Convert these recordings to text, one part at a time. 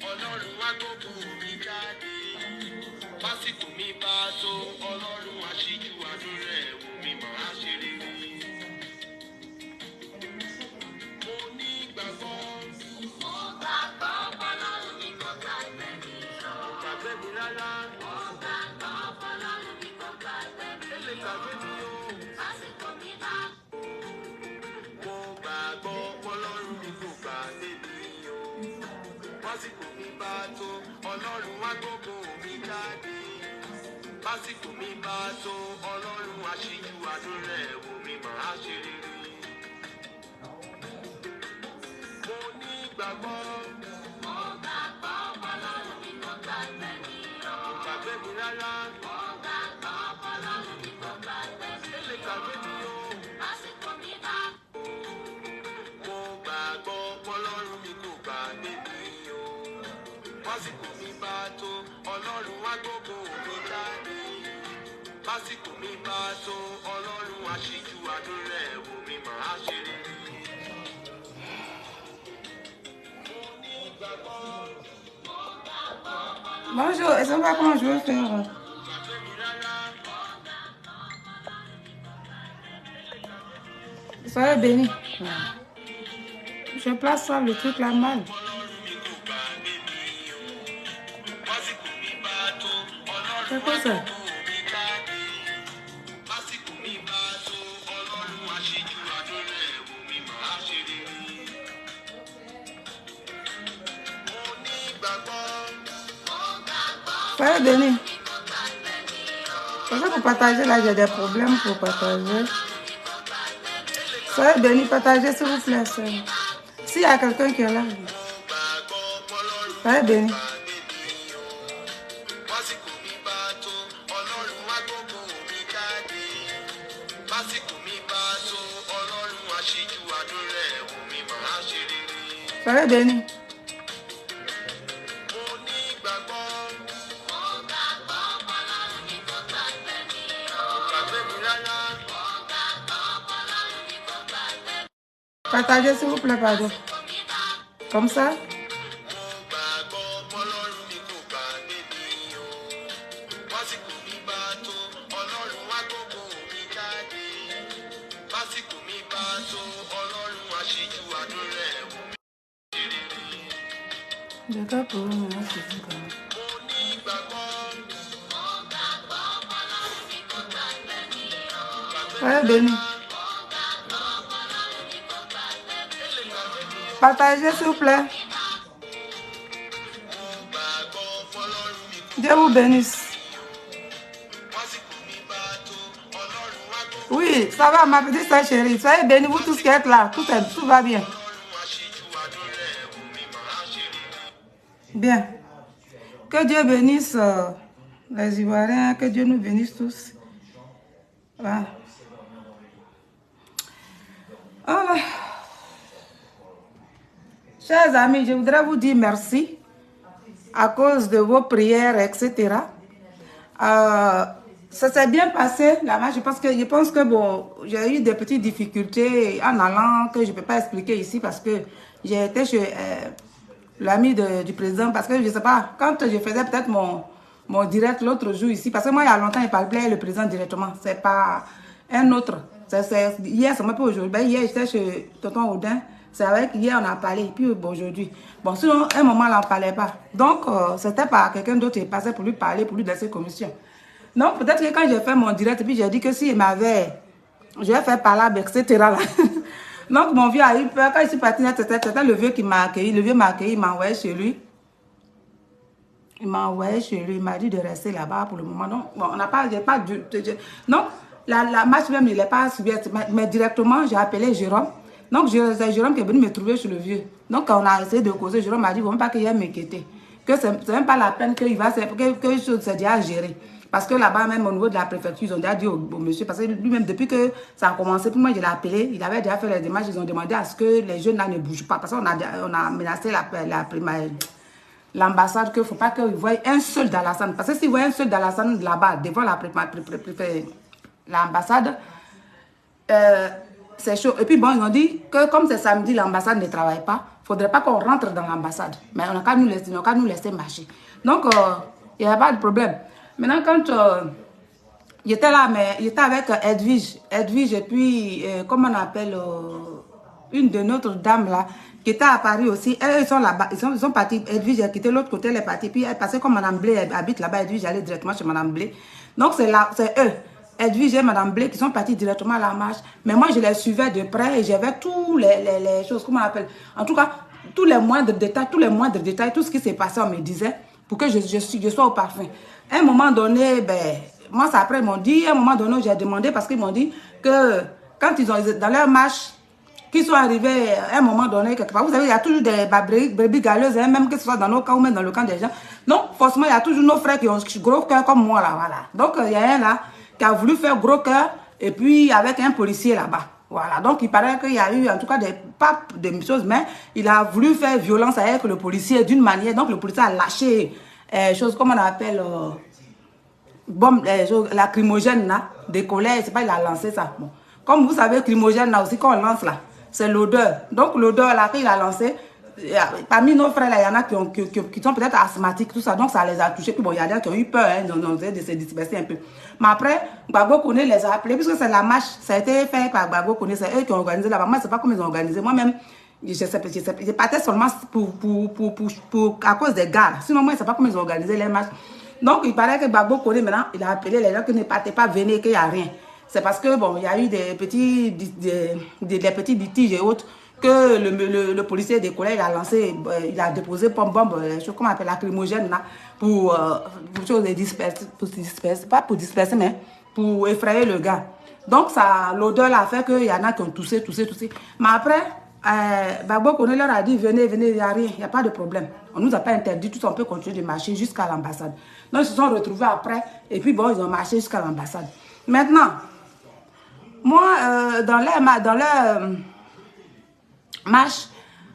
Ọlọ́run wá gbógun mi jáde. Lásìkò mi bá tó, Ọlọ́run wá ṣíjú àánú rẹ̀ wò mí máa ṣe rere. Mo ní ìgbàgbọ́. Mo gbàgbọ́ Ọlọ́run mi kò gbàgbé mi lọ. Kò gbàgbé mi rárá. Mo gbàgbọ́ Ọlọ́run mi kò gbàgbé mi lọ. Ó lè gbàgbé mi o. Lásìkò mi bá. Mo gbàgbọ́ Ọlọ́run mi kò gbàgbé mi o. Lásìkò mi bá tó, Ọlọ́run wá gbógun mi jáde. Lásìkò mi bá tó, Ọlọ́run wá ṣíjú àánú rẹ̀ wò mí máa ṣe rere. Mo ní ìgbàgbọ́. Mo gbàgbọ́ Ọlọ́run mi kò gbàgbé mi lọ. Kò gbàgbé mi rárá. Mo gbàgbọ́ Ọlọ́run mi kò gbàgbé mi lọ. Ó lè gbàgbé mi o. Lásìkò mi bá. Mo gbàgbọ́ Ọlọ́run mi kò gbàgbé mi o. Lásìkò mi bá tó, Ọlọ́run wá gbógun mi jáde. Lásìkò mi bá tó, Ọlọ́run wá ṣíjú àánú rẹ̀ wò mí máa ṣe rere. Bonjour, et ça va comment je veux faire? Soyez bénis. Je place ça, le truc là mal. C'est quoi ça? Soyez bénis. C'est ça pour partager là, j'ai des problèmes pour partager. Soyez bénis, partagez s'il vous plaît. S'il y a quelqu'un qui est là, soyez bénis. Soyez bénis. Partagez s'il vous plaît, pardon. Comme ça. Je dois pour moi, c'est tout quand même. Soyez bénis. Partagez s'il vous plaît. Dieu vous bénisse. Oui, ça va ma petite soeur chérie. Soyez bénis vous tous qui êtes là. Tout va bien. Bien. Que Dieu bénisse les Ivoiriens. Que Dieu nous bénisse tous. Voilà. Voilà. Chers amis, je voudrais vous dire merci à cause de vos prières, etc. Ça s'est bien passé là-bas. Je pense que bon, j'ai eu des petites difficultés en allant que je ne peux pas expliquer ici parce que j'ai été chez l'ami du président parce que je ne sais pas, quand je faisais peut-être mon direct l'autre jour ici, parce que moi il y a longtemps il parlait le président directement, c'est pas un autre. Hier, c'est moi pas aujourd'hui. Ben, hier j'étais chez Tonton Audin. C'est avec hier on a parlé, puis bon, aujourd'hui. Bon, sinon, un moment, là, on ne parlait pas. Donc, c'était par quelqu'un d'autre qui passait pour lui parler, pour lui laisser commission. Donc, peut-être que quand j'ai fait mon direct, puis j'ai dit que s'il m'avait... Je vais faire parler, etc. Là. Donc, mon vieux a eu peur. Quand je suis partie, c'était le vieux qui m'a accueilli. Le vieux m'a accueilli, il m'a envoyé chez lui. Il m'a envoyé chez lui. Il m'a dit de rester là-bas pour le moment. Donc, bon, on n'a pas... Donc, la marche même, il n'est pas suivi. Mais directement, j'ai appelé Jérôme. Donc, c'est Jérôme qui est venu me trouver chez le vieux. Donc, quand on a essayé de causer, Jérôme m'a dit, bon, pas qu'il ait m'inquiéter. Que c'est même pas la peine qu'il va... Que c'est déjà géré. Parce que là-bas, même au niveau de la préfecture, ils ont déjà dit au monsieur, parce que lui-même, depuis que ça a commencé, pour moi, je l'ai appelé, il avait déjà fait les démarches, ils ont demandé à ce que les jeunes là ne bougent pas. Parce qu'on a menacé l'ambassade qu'il ne faut pas qu'ils voient un seul Dalassane. Parce que s'ils voient un seul Dalassane là-bas, devant l'ambassade, c'est chaud. Et puis bon, ils ont dit que comme c'est samedi, l'ambassade ne travaille pas. Il ne faudrait pas qu'on rentre dans l'ambassade. Mais on n'a qu'à nous laisser marcher. Donc, il n'y a pas de problème. Maintenant, quand il était là, mais il était avec Edwige. Edwige et puis, comment on appelle, une de notre dame là, qui était à Paris aussi. Elles sont là-bas. Ils sont partis. Edwige a quitté l'autre côté, elle est partie. Puis elle passait comme Madame Blé, elle habite là-bas. Edwige allait directement chez Madame Blé. Donc c'est eux. Edwige et Madame Blé qui sont partis directement à la marche. Mais moi, je les suivais de près et j'avais tous les choses, comment on appelle. En tout cas, tous les moindres détails, tout ce qui s'est passé, on me disait pour que je sois au parfum. À un moment donné, ben, moi, ça après, ils m'ont dit, à un moment donné, j'ai demandé parce qu'ils m'ont dit que quand ils ont, dans leur marche, qu'ils sont arrivés à un moment donné, quelque part, vous savez, il y a toujours des brebis galeuses, hein, même que ce soit dans nos camps ou même dans le camp des gens. Non, forcément, il y a toujours nos frères qui ont gros cœur comme moi, là, voilà. Donc, il y a un là qui a voulu faire gros cœur, et puis avec un policier là-bas. Voilà, donc il paraît qu'il y a eu en tout cas pas de choses, mais il a voulu faire violence avec le policier d'une manière. Donc le policier a lâché chose, comme on appelle, bombe, lacrymogène là, des colères, c'est pas, il a lancé ça. Bon. Comme vous savez, lacrymogène là aussi, quand on lance là, c'est l'odeur. Donc l'odeur là, qu'il a lancé, parmi nos frères là, il y en a qui sont peut-être asthmatiques, tout ça, donc ça les a touchés. Puis bon, il y a des qui ont eu peur, hein, de se disperser un peu. Mais après, Gbagbo Koné les a appelés, puisque c'est la marche, ça a été fait par Gbagbo Koné, c'est eux qui ont organisé là-bas. Moi, je ne sais pas comment ils ont organisé. Moi-même, je partais seulement à cause des gars. Sinon, moi, je ne sais pas comment ils ont organisé les marches. Donc, il paraît que Gbagbo Koné, maintenant, il a appelé les gens qui ne partaient pas, venez, qu'il n'y a rien. C'est parce que, bon, il y a eu des petits litiges et autres que le policier des collègues a lancé, il a déposé bombe, comment on appelle, lacrymogène là, pour disperser, pas pour disperser, mais pour effrayer le gars. Donc, ça, l'odeur là a fait qu'il y en a qui ont toussé. Mais après, Gbagbo Koné leur a dit, venez, il n'y a rien, il n'y a pas de problème. On ne nous a pas interdit, tout on peut continuer de marcher jusqu'à l'ambassade. Donc, ils se sont retrouvés après, et puis bon, ils ont marché jusqu'à l'ambassade. Maintenant, moi, dans leur marche,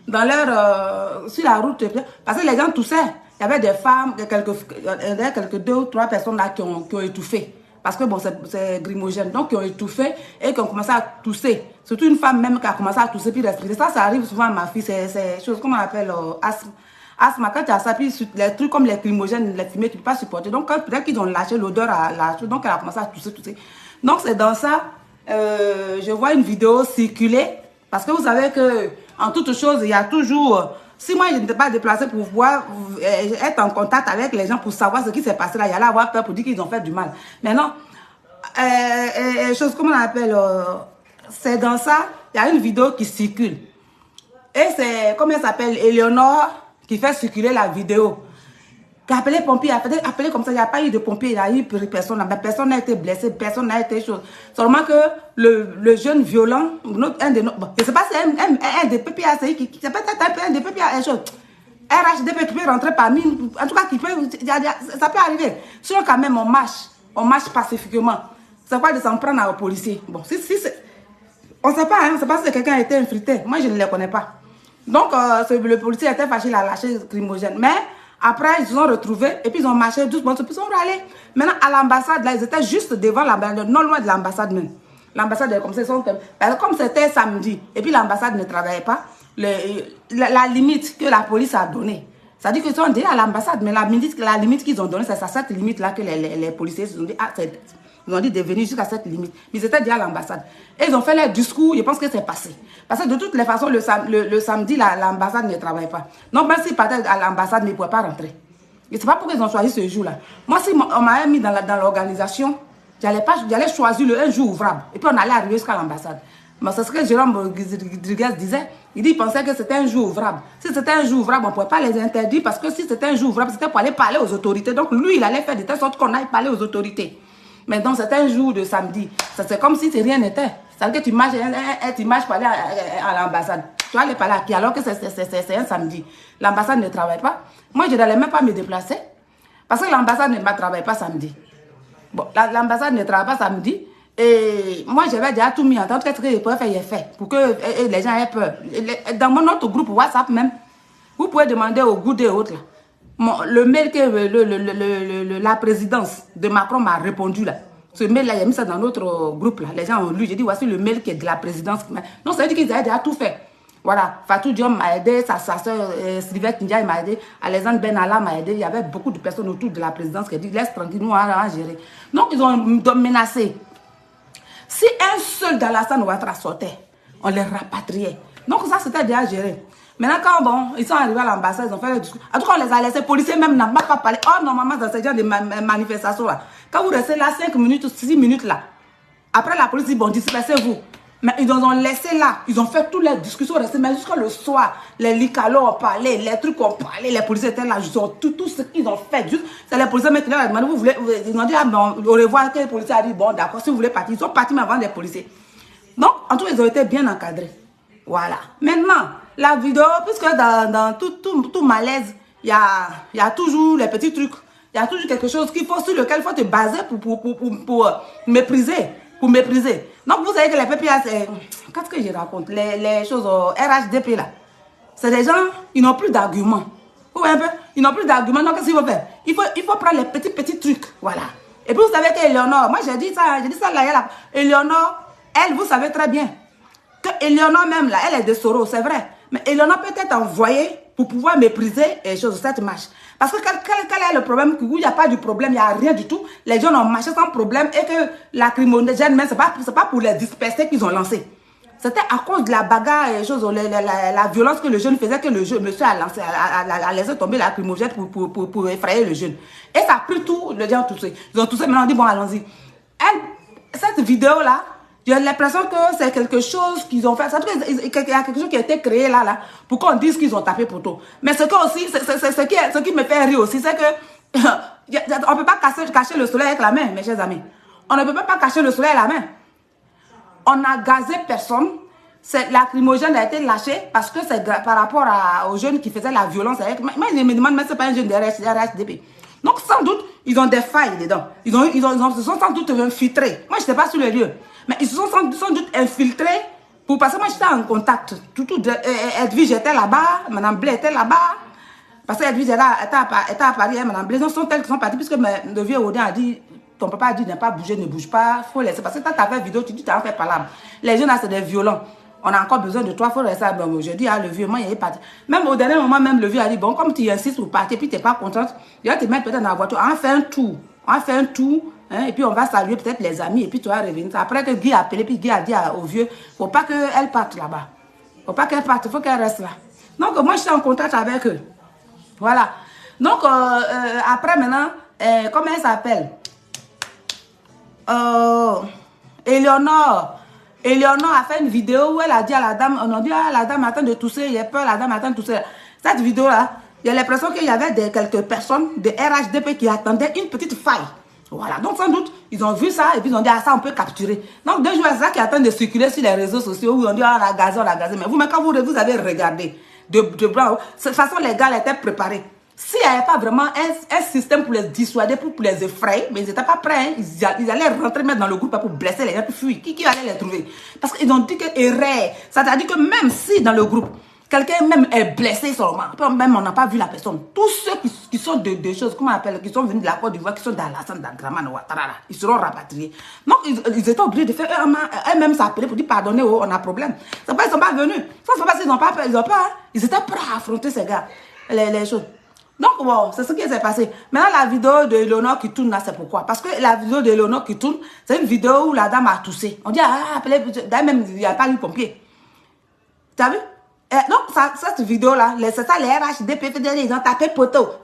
sur la route, parce que les gens toussaient. Il y avait des femmes, quelques 2 ou 3 personnes là qui ont étouffé. Parce que bon, c'est grimogène. Donc, qui ont étouffé et qui ont commencé à tousser. Surtout une femme même qui a commencé à tousser puis respirer. Ça arrive souvent à ma fille. C'est chose qu'on appelle asthme. Asthme, quand tu as ça, puis les trucs comme les grimogènes, les fumées, tu ne peux pas supporter. Donc, peut-être qu'ils ont lâché l'odeur à la chose. Donc, elle a commencé à tousser. Donc, c'est dans ça, je vois une vidéo circuler. Parce que vous savez que en toute chose, il y a toujours... Si moi, je n'étais pas déplacée pour pouvoir être en contact avec les gens pour savoir ce qui s'est passé là, il y allait avoir peur pour dire qu'ils ont fait du mal. Maintenant, chose comme on appelle, c'est dans ça, il y a une vidéo qui circule. Et c'est, comment elle s'appelle, Eleonore, qui fait circuler la vidéo. Qui a appelé pompier, appelé comme ça, il n'y a pas eu de pompier, il n'y a eu personne, personne n'a été blessé, personne n'a été chose. Seulement que le jeune violent, un de nos, bon, je ne sais pas si c'est un des PPACI, qui c'est peut-être un des PPACI, RHDP qui peut rentrer parmi, en tout cas, ça peut arriver. Sinon, quand même, on marche pacifiquement. C'est quoi de s'en prendre aux policiers? Bon, on ne sait pas, hein, on ne sait pas si quelqu'un a été infiltré. Moi, je ne les connais pas. Donc, le policier était fâché, il a lâché lacrymogène. Mais, après, ils se sont retrouvés et puis ils ont marché doucement, ils sont allés. Maintenant, à l'ambassade, là, ils étaient juste devant l'ambassade, non loin de l'ambassade même. L'ambassade est comme ça, comme c'était samedi, et puis l'ambassade ne travaillait pas, la limite que la police a donnée, ça dit qu'ils sont déjà à l'ambassade, mais la limite qu'ils ont donnée, c'est cette limite-là que les policiers se sont dit, ils ont dit de venir jusqu'à cette limite. Mais ils étaient déjà à l'ambassade. Et ils ont fait leur discours, je pense que c'est passé. Parce que de toutes les façons, le samedi, l'ambassade ne travaille pas. Donc, même s'ils partaient à l'ambassade, ils ne pouvaient pas rentrer. Je ne sais pas pourquoi ils ont choisi ce jour-là. Moi, si on m'avait mis dans l'organisation, j'allais choisir un jour ouvrable. Et puis, on allait arriver jusqu'à l'ambassade. Mais c'est ce que Jérôme Rodriguez disait. Il pensait que c'était un jour ouvrable. Si c'était un jour ouvrable, on ne pouvait pas les interdire. Parce que si c'était un jour ouvrable, c'était pour aller parler aux autorités. Donc, lui, il allait faire de telle sorte qu'on aille parler aux autorités. Mais donc, c'était un jour de samedi. C'est comme si rien n'était. C'est-à-dire que tu marches pour aller à l'ambassade. Tu vas aller parler à qui? Alors que c'est un samedi. L'ambassade ne travaille pas. Moi, je n'allais même pas me déplacer. Parce que l'ambassade ne travaille pas samedi. Bon, l'ambassade ne travaille pas samedi. Et moi, j'avais déjà tout mis en temps. Peut-être que je pourrais faire, j'ai fait. Pour que les gens aient peur. Dans notre groupe WhatsApp même, vous pouvez demander au goût des autres là. Le mail que la présidence de Macron m'a répondu là. Ce mail-là, il a mis ça dans notre groupe, là. Les gens ont lu. J'ai dit, voici le mail qui est de la présidence. Non, ça veut dire qu'ils avaient déjà tout fait. Voilà. Fatou Diom m'a aidé, sa soeur Sylvette Ndiaye m'a aidé, Alexandre Benalla m'a aidé. Il y avait beaucoup de personnes autour de la présidence qui ont dit, laisse tranquille, nous, on va gérer. Donc, ils ont menacé. Si un seul d'Alassane Ouattara sortait, on les rapatriait. Donc, ça, c'était déjà géré. Maintenant, quand bon, ils sont arrivés à l'ambassade, ils ont fait le discours. En tout cas, on les a laissés. Les policiers même n'ont pas parlé. Oh, normalement, dans ce genre de manifestations-là, quand vous restez là 5 minutes, 6 minutes là, après la police dit, bon, dispersez-vous. Mais ils nous ont laissé là. Ils ont fait toutes les discussions, mais jusqu'à le soir, les licalos ont parlé, les trucs ont parlé, les policiers étaient là. Ils ont tout ce qu'ils ont fait. C'est les policiers maintenant, ils ont demandé, ils ont dit, ah, bon, au revoir, que les policiers a dit, bon, d'accord, si vous voulez partir. Ils sont partis, mais avant les policiers. Donc, en tout cas, ils ont été bien encadrés. Voilà. Maintenant, la vidéo, puisque dans tout malaise, il y a toujours les petits trucs. Il y a toujours quelque chose sur lequel il faut te baser pour mépriser. Pour mépriser. Donc, vous savez que les PPA, c'est... Qu'est-ce que je raconte? Les choses RHDP, là. C'est des gens, ils n'ont plus d'arguments. Vous voyez un peu? Ils n'ont plus d'arguments. Donc, qu'est-ce qu'il faut faire? Il faut prendre les petits trucs. Voilà. Et puis, vous savez qu'Éléonore, moi, j'ai dit ça là. Éléonore, elle, vous savez très bien que Éléonore même, là, elle est de Soros, c'est vrai. Mais Éléonore peut être envoyée pour pouvoir mépriser les choses, cette marche. Parce que quel est le problème? Il n'y a pas de problème, il n'y a rien du tout. Les gens ont marché sans problème et que la lacrymogène, ce n'est pas pour les disperser qu'ils ont lancé. C'était à cause de la bagarre, la violence que le jeune faisait, que le monsieur a lancé, a laissé tomber la lacrymogène pour effrayer le jeune. Et ça a pris tout, les gens ont touché. Ils ont touché, maintenant on dit, bon, allons-y. Cette vidéo-là, j'ai l'impression que c'est quelque chose qu'ils ont fait. Il y a quelque chose qui a été créé là pour qu'on dise qu'ils ont tapé poteau. Mais ce qui me fait rire aussi, c'est que on ne peut pas cacher le soleil avec la main, mes chers amis. On ne peut pas cacher le soleil avec la main. On n'a gazé personne. La lacrymogène a été lâchée parce que c'est par rapport aux jeunes qui faisaient la violence avec. Moi, je me demande, mais ce n'est pas un jeune de RHDP. Donc, sans doute, ils ont des failles dedans. Ils se sont sans doute infiltrés. Moi, je n'étais pas sur le lieu. Mais ils se sont sans doute infiltrés parce que moi, j'étais en contact. Edwige était là-bas, Mme Blé était là-bas. Parce que Edwige était à Paris, et Mme Blé, ce sont elles qui sont parties, puisque le vieux Odin a dit, ton papa a dit, ne pas bouger, ne bouge pas, il faut laisser. Parce que quand tu as fait vidéo, tu dis, tu as fait palabre. Les jeunes là, c'est des violents. On a encore besoin de toi, il faut rester. Bon, je dis, le vieux, moi, il est parti. Même au dernier moment, même le vieux a dit, bon, comme tu insistes pour partir, puis tu n'es pas contente, je vais te mettre peut-être dans la voiture. On fait un tour. Hein, et puis on va saluer peut-être les amis, et puis tu vas revenir. Après que Guy a appelé, puis Guy a dit au vieux, il ne faut pas qu'elle parte là-bas. Il ne faut pas qu'elle parte, il faut qu'elle reste là. Donc, moi, je suis en contact avec eux. Voilà. Donc, après, maintenant, comment elle s'appelle? Éléonore a fait une vidéo où elle a dit à la dame, on a dit, ah, la dame attend de tousser, il a peur, la dame attend de tousser. Cette vidéo-là, il y a l'impression qu'il y avait quelques personnes de RHDP qui attendaient une petite faille. Voilà, donc sans doute, ils ont vu ça et puis ils ont dit, ah, ça on peut capturer. Donc 2 jours, c'est ça qui est en train de circuler sur les réseaux sociaux où on dit, ah, on a gazé. Mais vous, quand vous avez regardé, de toute façon, les gars étaient préparés. S'il n'y avait pas vraiment un système pour les dissuader, pour les effrayer, mais ils n'étaient pas prêts. Hein. Ils allaient rentrer même dans le groupe pour blesser les gens, puis fuir. Qui allait les trouver? Parce qu'ils ont dit que erreur. C'est-à-dire que même si dans le groupe, quelqu'un même est blessé seulement, même on n'a pas vu la personne. Tous ceux qui sont de choses, comment on appelle, qui sont venus de la Côte d'Ivoire, qui sont d'Alassane, d'Agraman, Ouattara, ils seront rapatriés. Donc ils étaient obligés de faire eux-mêmes s'appeler pour dire pardonnez, oh, on a problème. C'est pas ils ne sont pas venus. Ça c'est parce qu'ils n'ont pas peur, ils étaient prêts à affronter ces gars, les choses. Donc, bon, c'est ce qui s'est passé. Maintenant, la vidéo de Éléonore qui tourne là, c'est pourquoi? Parce que la vidéo de Éléonore qui tourne, c'est une vidéo où la dame a toussé. On dit, ah, appelez, d'ailleurs même, il n'y a pas eu pompier. Tu as vu? Donc, cette vidéo-là, c'est ça, les RHDP, ils ont tapé poteau.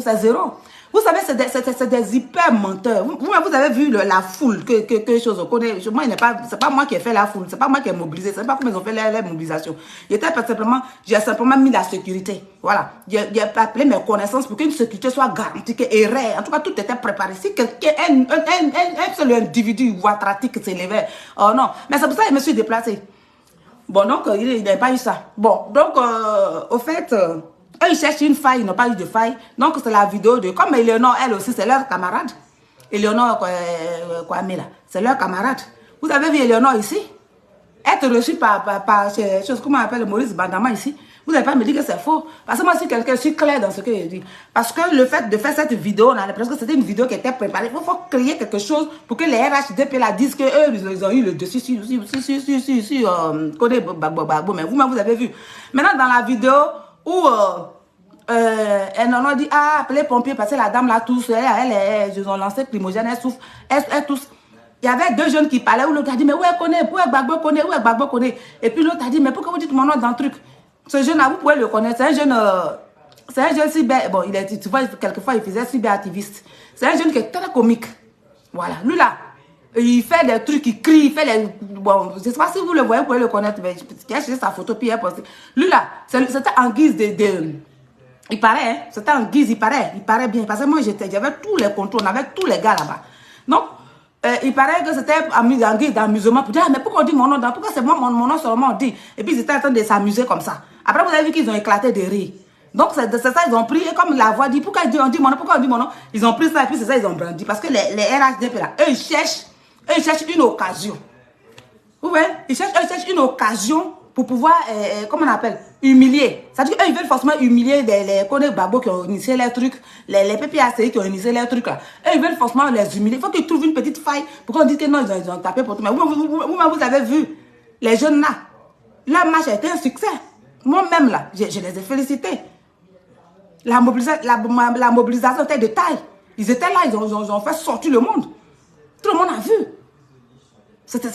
C'est zéro. Vous savez, c'est des hyper menteurs. Vous avez vu la foule, que chose on connaît. Moi, c'est pas moi qui ai fait la foule, c'est pas moi qui ai mobilisé, c'est pas comment ils ont fait les mobilisations. J'ai simplement mis la sécurité. Voilà. J'ai appelé mes connaissances pour qu'une sécurité soit garantie, en tout cas, tout était préparé. Si quelqu'un, un seul individu ouatratique s'élevait, oh non. Mais c'est pour ça que je me suis déplacé. Bon, donc, il n'a pas eu ça. Bon, donc, au fait, eux, ils cherchent une faille, ils n'ont pas eu de faille. Donc, c'est la vidéo de... Comme Éléonore, elle aussi, c'est leur camarade. Éléonore Kwame, là, c'est leur camarade. Vous avez vu Éléonore ici? être reçu par comment on appelle Maurice Bandama ici, vous n'allez pas me dire que c'est faux. Parce que moi, si quelqu'un, je suis clair dans ce que je dis. Parce que le fait de faire cette vidéo, on a l'impression que c'était une vidéo qui était préparée. Il faut créer quelque chose pour que les RHDP la disent qu'eux, ils ont eu le dessus sur Codé Bagbo. Mais vous-même, vous avez vu. Maintenant, dans la vidéo où elle en a dit, ah, appelez les pompiers parce que la dame là tousse, ils ont lancé climogène, elle souffre, elle tousse. Il y avait deux jeunes qui parlaient, où l'autre a dit, mais où est connaît, où est Bagbo connaît, où est Bagbo connaît. Et puis l'autre a dit, mais pourquoi vous dites mon nom dans le truc? Ce jeune-là, vous pouvez le connaître. C'est un jeune cyber. Bon, tu vois, quelquefois, il faisait cyber-activiste. C'est un jeune qui est très comique. Voilà. Lui, là, il fait des trucs, il crie, il fait les. Bon, je ne sais pas si vous le voyez, vous pouvez le connaître, mais il a cherché sa photo, puis il a posté. Lui, là, c'était en guise de. Il paraît, hein. C'était en guise, il paraît bien. Parce que moi, j'avais tous les contrôles, on avait tous les gars là-bas. Donc, il paraît que c'était en guise d'amusement pour dire, ah, mais pourquoi on dit mon nom, pourquoi c'est moi, mon nom seulement on dit. Et puis ils étaient en train de s'amuser comme ça. Après, vous avez vu qu'ils ont éclaté de rire. Donc, c'est ça, ils ont pris, et comme la voix dit, pourquoi on dit mon nom, pourquoi on dit mon nom, ils ont pris ça, et puis c'est ça, ils ont brandi. Parce que les RHDP là, eux, ils cherchent une occasion. Vous voyez, ils cherchent une occasion pour pouvoir, comment on appelle, humilier. C'est-à-dire qu'eux, ils veulent forcément humilier les Kone Babo qui ont initié les trucs, les PPACI qui ont initié les trucs là. Eux, ils veulent forcément les humilier. Il faut qu'ils trouvent une petite faille pour qu'on dise que non, ils ont tapé pour tout. Mais vous avez vu, les jeunes là, leur marche a été un succès. Moi-même là, je les ai félicités. La mobilisation était de taille. Ils étaient là, ils ont fait sortir le monde. Tout le monde a vu.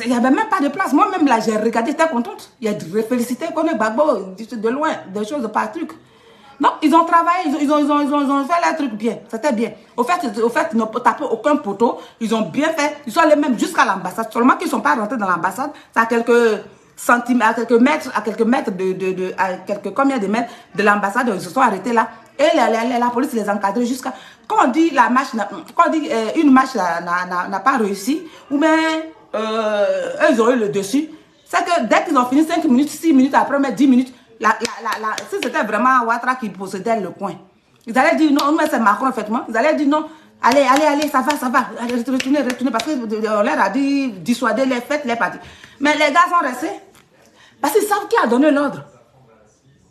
Il n'y avait même pas de place. Moi-même, là, j'ai regardé, j'étais contente. Il y a des félicités qu'on est Bagbo de loin, des choses par truc. Non, ils ont travaillé, ils ont fait leur truc bien. C'était bien. Au fait, ils n'ont tapé aucun poteau. Ils ont bien fait. Ils sont allés même jusqu'à l'ambassade. Seulement qu'ils ne sont pas rentrés dans l'ambassade. C'est à quelques centimètres, à quelques mètres combien de mètres de l'ambassade, ils se sont arrêtés là. Et la police les encadrait jusqu'à. Quand on dit la marche, quand on dit une marche n'a pas réussi, ou bien eux, ils ont eu le dessus. C'est que dès qu'ils ont fini 5 minutes, 6 minutes, après, mais 10 minutes, si c'était vraiment Ouattara qui possédait le coin, ils allaient dire non, mais c'est Macron, effectivement. Ils allaient dire non, allez, ça va, allez, retournez, parce qu'on leur a dit dissuader les fêtes, les parties. Mais les gars sont restés, parce qu'ils savent qui a donné l'ordre.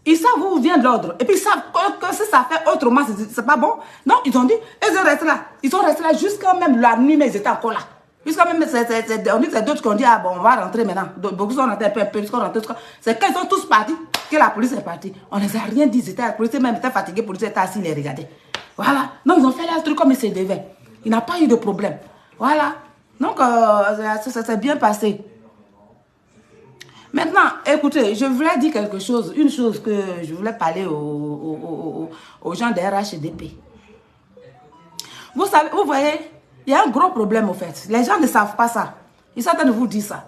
Ils savent où vient l'ordre. Et puis ils savent que si ça fait autrement, c'est pas bon. Non, ils ont dit, ils sont restés là. Ils sont restés là jusqu'à même la nuit, mais ils étaient encore là. Jusqu'à même, on dit que c'est d'autres qui ont dit, ah bon, on va rentrer maintenant. Beaucoup sont rentrés, c'est quand ils sont tous partis que la police est partie. On ne les a rien dit, la police même était fatiguée, la police était assise, les regarder. Voilà. Donc ils ont fait leur truc comme ils se devaient. Il n'a pas eu de problème. Voilà. Donc, ça s'est bien passé. Maintenant, écoutez, je voulais dire quelque chose, une chose que je voulais parler aux gens des RHDP. Vous savez, vous voyez, il y a un gros problème au fait. Les gens ne savent pas ça. Ils sont en train de vous dire ça.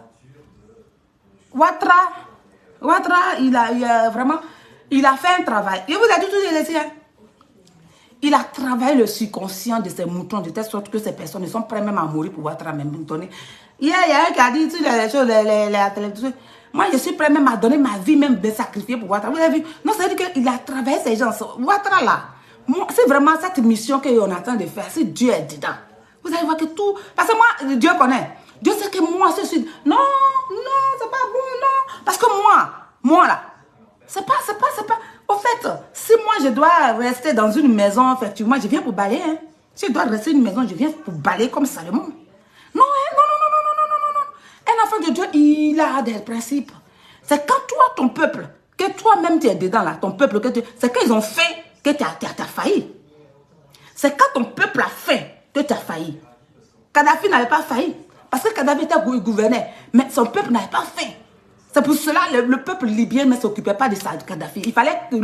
Ouattara, il a fait un travail. Il vous a dit tout les siens. Il a travaillé le subconscient de ces moutons de telle sorte que ces personnes, ils sont prêts même à mourir pour Ouattara même donner. Hier, il y a un qui a dit toutes les choses, la télévision. Moi, je suis prêt même à donner ma vie, même de sacrifier pour Ouattara. Vous avez vu? Non, ça veut dire qu'il a travaillé ces gens. Ouattara là, c'est vraiment cette mission qu'on est en train de faire. Si Dieu est dedans. Vous allez voir que tout... Parce que moi, Dieu connaît. Dieu sait que moi, je suis... Non, c'est pas bon, non. Parce que moi là, c'est pas... Au fait, si moi, je dois rester dans une maison, effectivement, je viens pour balayer. Hein. Si je dois rester dans une maison, je viens pour balayer comme Salomon. Non, hein, non. Un enfant de Dieu, il a des principes. C'est quand toi, ton peuple, que toi-même tu es dedans là, ton peuple, c'est qu'ils ont fait que tu as failli. C'est quand ton peuple a fait que tu as failli. Kadhafi n'avait pas failli. Parce que Kadhafi était gouverneur, mais son peuple n'avait pas fait. C'est pour cela que le peuple libyen ne s'occupait pas de ça, de Kadhafi. Il fallait que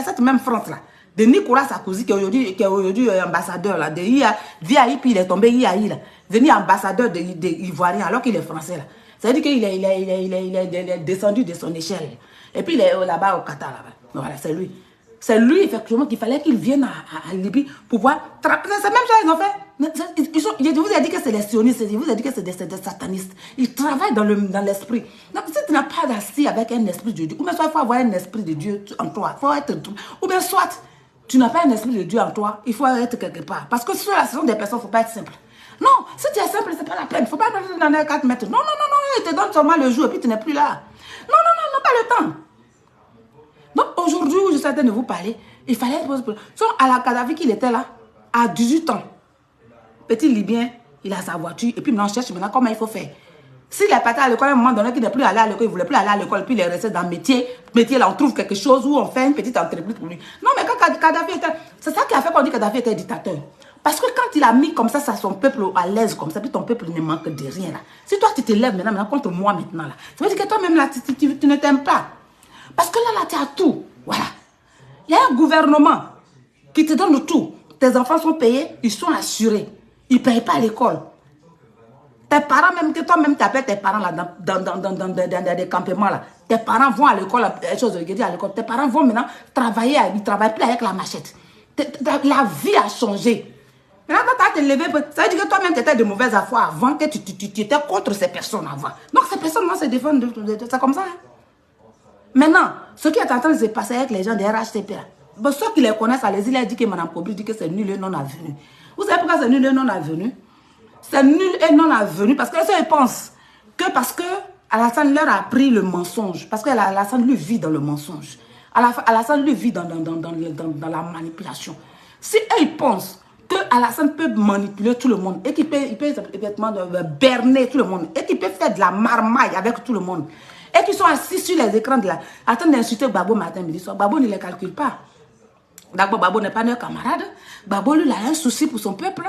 cette même France là, de Nicolas Sarkozy, qui est aujourd'hui ambassadeur là, de VIP, il est tombé IAI là, devenu ambassadeur de Ivoirien alors qu'il est français là. Ça veut dire qu'il est descendu de son échelle. Et puis il est là-bas au Qatar là-bas. Voilà, c'est lui. C'est lui effectivement qu'il fallait qu'il vienne à Libye pour voir. C'est la même chose qu'ils ont fait. Je vous ai dit que c'est les sionistes, je vous ai dit que c'est des satanistes. Ils travaillent dans l'esprit. Donc si tu n'as pas d'assis avec un esprit de Dieu, ou bien soit il faut avoir un esprit de Dieu en toi, ou bien soit tu n'as pas un esprit de Dieu en toi, il faut être quelque part. Parce que ce sont des personnes, il ne faut pas être simple. Non, si tu es simple, ce n'est pas la peine. Il ne faut pas rentrer dans les 4 mètres. Non, il te donne seulement le jour et puis tu n'es plus là. Non, non, non, non, pas le temps. Donc aujourd'hui où je suis en train de vous parler, il fallait... À la Kadhafi qu'il était là, à 18 ans, petit Libyen, il a sa voiture et puis maintenant on cherche maintenant comment il faut faire. S'il est parti à l'école à un moment donné, qu'il n'est plus allé à l'école, il ne voulait plus aller à l'école, puis il est resté dans le métier. Métier là, on trouve quelque chose où on fait une petite entreprise pour lui. Non, mais quand Kadhafi était... C'est ça qui a fait qu'on dit que Kadhafi était dictateur. Parce que quand il a mis comme ça son peuple à l'aise, comme ça, puis ton peuple ne manque de rien là. Si toi tu te lèves maintenant contre moi maintenant là, ça veut dire que toi-même là, tu ne t'aimes pas. Parce que là, tu as tout. Voilà. Il y a un gouvernement qui te donne tout. Tes enfants sont payés, ils sont assurés. Ils ne payent pas à l'école. Tes parents, même que toi-même, tu appelles tes parents là, dans des campements là. Tes parents vont à l'école, tes parents vont maintenant travailler, ils ne travaillent plus avec la machette. La vie a changé. Maintenant, quand tu as te levé, ça veut dire que toi-même, tu étais de mauvaise foi avant, que tu étais contre ces personnes avant. Donc, ces personnes-là se défendent, c'est comme ça. Hein? Maintenant, ce qui est en train de se passer avec les gens des RHTP, bon, ceux qui les connaissent, allez-y, il a dit que Mme Kobri dit que c'est nul et non avenu. Vous savez pourquoi c'est nul et non avenu? C'est nul et non avenu parce que ceux ils pensent que parce que Alassane leur a appris le mensonge, parce que Alassane lui vit dans le mensonge. Alassane lui vit dans la manipulation. Si eux ils pensent que Alassane peut manipuler tout le monde et qu'il peut berner tout le monde et qu'il peut faire de la marmaille avec tout le monde et qu'ils sont assis sur les écrans de la... Attends d'insulter Gbagbo matin, midi, soir. Gbagbo ne les calcule pas. D'abord, Gbagbo n'est pas leur camarade. Gbagbo, lui, il a un souci pour son peuple.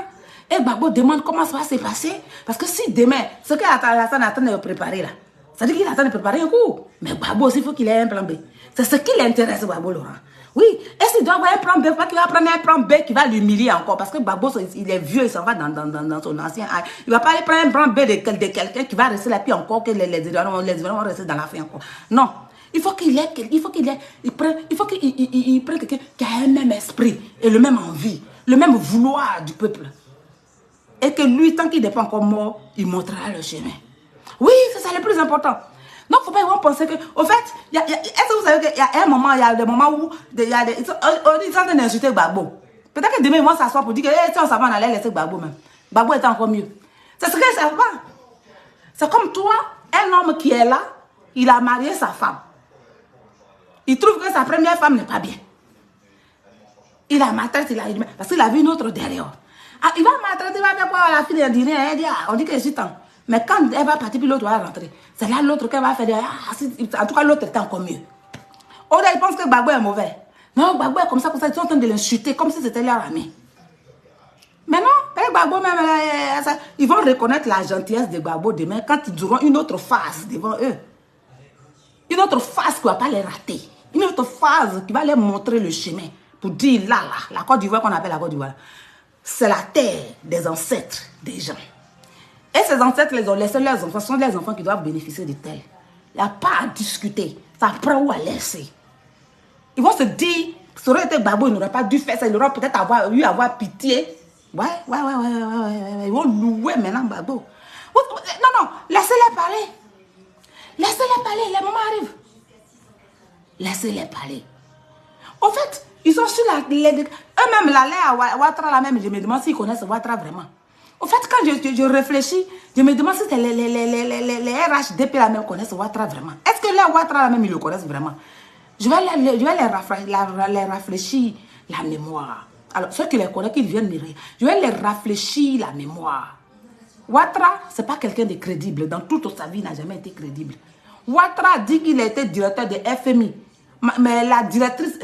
Et Gbagbo demande comment ça va se passer. Parce que si demain, ce qu'Alassane attend de préparer là, ça veut dire qu'il attend de préparer un coup. Mais Gbagbo aussi, il faut qu'il ait un plan B. C'est ce qui l'intéresse, Gbagbo, Laurent. Oui, et s'il doit avoir un plan B, il faut pas qu'il va prendre un plan B qui va l'humilier encore. Parce que Gbagbo, il est vieux, il s'en va dans son ancien âge. Il ne va pas aller prendre un plan B de quelqu'un qui va rester là, puis encore que les événements vont rester dans la fin encore. Non. Il faut qu'il prenne quelqu'un qui a un même esprit et le même envie, le même vouloir du peuple. Et que lui, tant qu'il n'est pas encore mort, il montrera le chemin. Oui, c'est ça le plus important. Donc, il ne faut pas penser que... Au fait, est-ce que vous savez qu'il y a un moment, il y a des moments où ils sont en train d'insulter Gbagbo. Peut-être que demain, ils vont s'asseoir pour dire que si on s'en va, on allait laisser Gbagbo même. Gbagbo est encore mieux. C'est ce qu'ils ne savent pas. C'est comme toi, un homme qui est là, il a marié sa femme. Il trouve que sa première femme n'est pas bien. Il la maltraite, parce qu'il a vu une autre derrière. Ah, il va maltraiter, il va faire quoi à la fille, elle dit rien, elle dit, ah, on dit que je suis temps. Mais quand elle va partir, puis l'autre va rentrer. C'est là l'autre qu'elle va faire, en tout cas l'autre est encore mieux. Au il pense que Gbagbo est mauvais. Non, Gbagbo est comme ça, ils sont en train de l'insulter, comme si c'était leur ami. Mais non, Gbagbo même, ils vont reconnaître la gentillesse de Gbagbo demain quand ils auront une autre phase devant eux. Une autre phase qui ne va pas les rater. Une autre phase qui va leur montrer le chemin. Pour dire là, la Côte d'Ivoire qu'on appelle la Côte d'Ivoire, c'est la terre des ancêtres des gens. Et ces ancêtres les ont laissé leurs enfants, ce sont les enfants qui doivent bénéficier de tel. Il n'y a pas à discuter. Ça prend où à laisser. Ils vont se dire, ça aurait été Gbagbo, il n'aurait pas dû faire ça, il aurait peut-être eu avoir pitié. Ouais. Ils vont louer maintenant Gbagbo. Non, laissez-les parler. Laissez-les parler, les moments arrivent. Laissez-les parler. En fait, ils sont sur eux-mêmes, la lait à Ouattara, là même, je me demande s'ils connaissent Ouattara vraiment. En fait, quand je réfléchis, je me demande si les RHDP là même connaissent Ouattara vraiment. Est-ce que les Ouattara là même, ils le connaissent vraiment? Je vais les rafraîchir la mémoire. Alors, ceux qui les connaissent, qu'ils viennent me rire. Je vais les rafraîchir la mémoire. Ouattara, ce n'est pas quelqu'un de crédible. Dans toute sa vie, il n'a jamais été crédible. Ouattara dit qu'il était directeur de FMI. Mais la directrice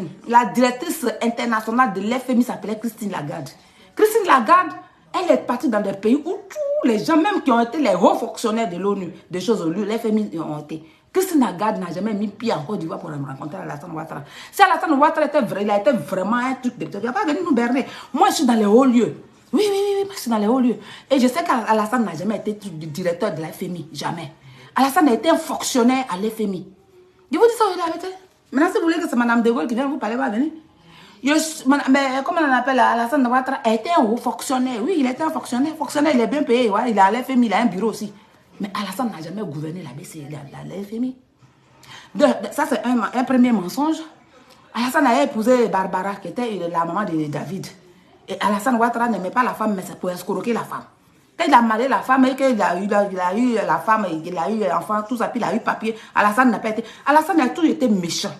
internationale de l'FMI s'appelait Christine Lagarde. Christine Lagarde, elle est partie dans des pays où tous les gens, même qui ont été les hauts fonctionnaires de l'ONU, des choses de l'FMI ont été. Christine Lagarde n'a jamais mis pied en Côte d'Ivoire pour rencontrer Alassane Ouattara. Si Alassane Ouattara était vrai, il a été vraiment un truc de... Il n'a pas venu nous berner. Moi, je suis dans les hauts lieux. Oui, moi, je suis dans les hauts lieux. Et je sais qu'Alassane n'a jamais été directeur de la FMI. Jamais. Alassane a été un fonctionnaire à l'FMI. Je vous dis ça, vous l'avez. Maintenant, si vous voulez que c'est Mme De Gaulle qui vient vous parler, va venir. Mais comment on appelle Alassane Ouattara, a été un haut fonctionnaire. Oui, il était un fonctionnaire. Fonctionnaire, il est bien payé. Ouais, il est à l'FMI, il a un bureau aussi. Mais Alassane n'a jamais gouverné la BCE, la FMI. Ça, c'est un premier mensonge. Alassane a épousé Barbara, qui était la maman de David. Et Alassane Ouattara n'aimait pas la femme, mais c'est pour escroquer la femme. Quand il a marié la femme et qu'il a eu la femme, il a eu l'enfant, tout ça, puis il a eu papier, Alassane n'a pas été... Alassane a toujours été méchant.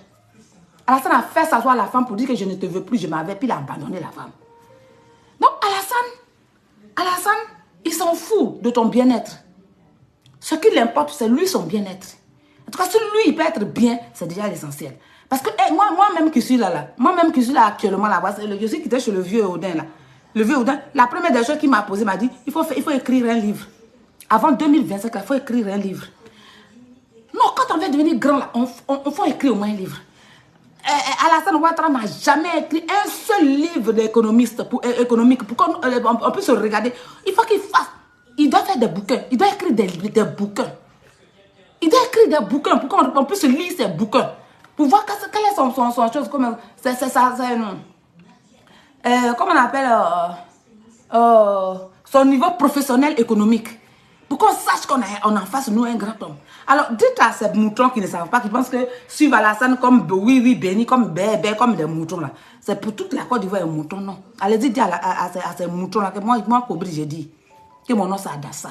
Alassane a fait s'asseoir la femme pour dire que je ne te veux plus, je m'avais, puis il a abandonné la femme. Donc Alassane, il s'en fout de ton bien-être. Ce qui l'importe, c'est lui son bien-être. En tout cas, si lui, il peut être bien, c'est déjà l'essentiel. Parce que moi-même qui suis là, moi-même qui suis là actuellement là-bas, je suis quitté chez le vieux Odin là. Le vieux Odin, la première des choses qu'il m'a posé, m'a dit, il faut écrire un livre. Avant 2025, il faut écrire un livre. Non, quand on vient devenir grand là, on faut écrire au moins un livre. Alassane Ouattara n'a jamais écrit un seul livre d'économiste économique pour qu'on puisse se regarder. Il faut qu'il fasse. Il doit faire des bouquins. Il doit écrire des bouquins. Il doit écrire des bouquins pour qu'on puisse lire ces bouquins. Pour voir quelle est son chose. Comment on appelle son niveau professionnel économique. Pour qu'on sache qu'on a en face nous un grand homme. Alors, dites à ces moutons qui ne savent pas, qui pensent que suivre Alassane comme oui, béni, comme bébé, comme des moutons là. C'est pour toute la Côte d'Ivoire un mouton, non. Allez-y, dites à ces moutons là que moi Kobri, j'ai dit que mon nom c'est Adassa.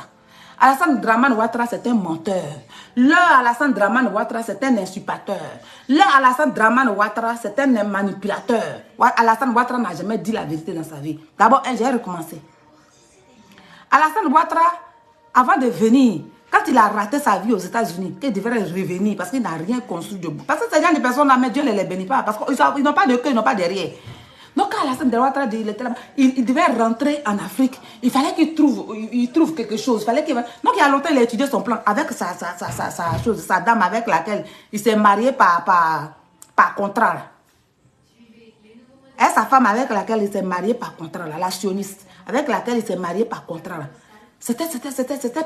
Alassane Dramane Ouattara, c'est un menteur. Là, Alassane Dramane Ouattara, c'est un insulpateur. Là, Alassane Dramane Ouattara, c'est un manipulateur. Alassane Ouattara n'a jamais dit la vérité dans sa vie. D'abord, j'ai recommencé. Alassane Ouattara, avant de venir, quand il a raté sa vie aux États-Unis, qu'il devrait revenir parce qu'il n'a rien construit debout. Parce que ces gens de personnes-là, mais Dieu ne les bénit pas. Parce qu'ils n'ont pas de queue, ils n'ont pas de rien. Donc quand Alassane Ouattara il devait rentrer en Afrique, il fallait qu'il trouve quelque chose. Donc il y a longtemps, il a étudié son plan avec sa dame avec laquelle il s'est marié par contrat. Et sa femme avec laquelle il s'est marié par contrat, la sioniste, avec laquelle il s'est marié par contrat. C'était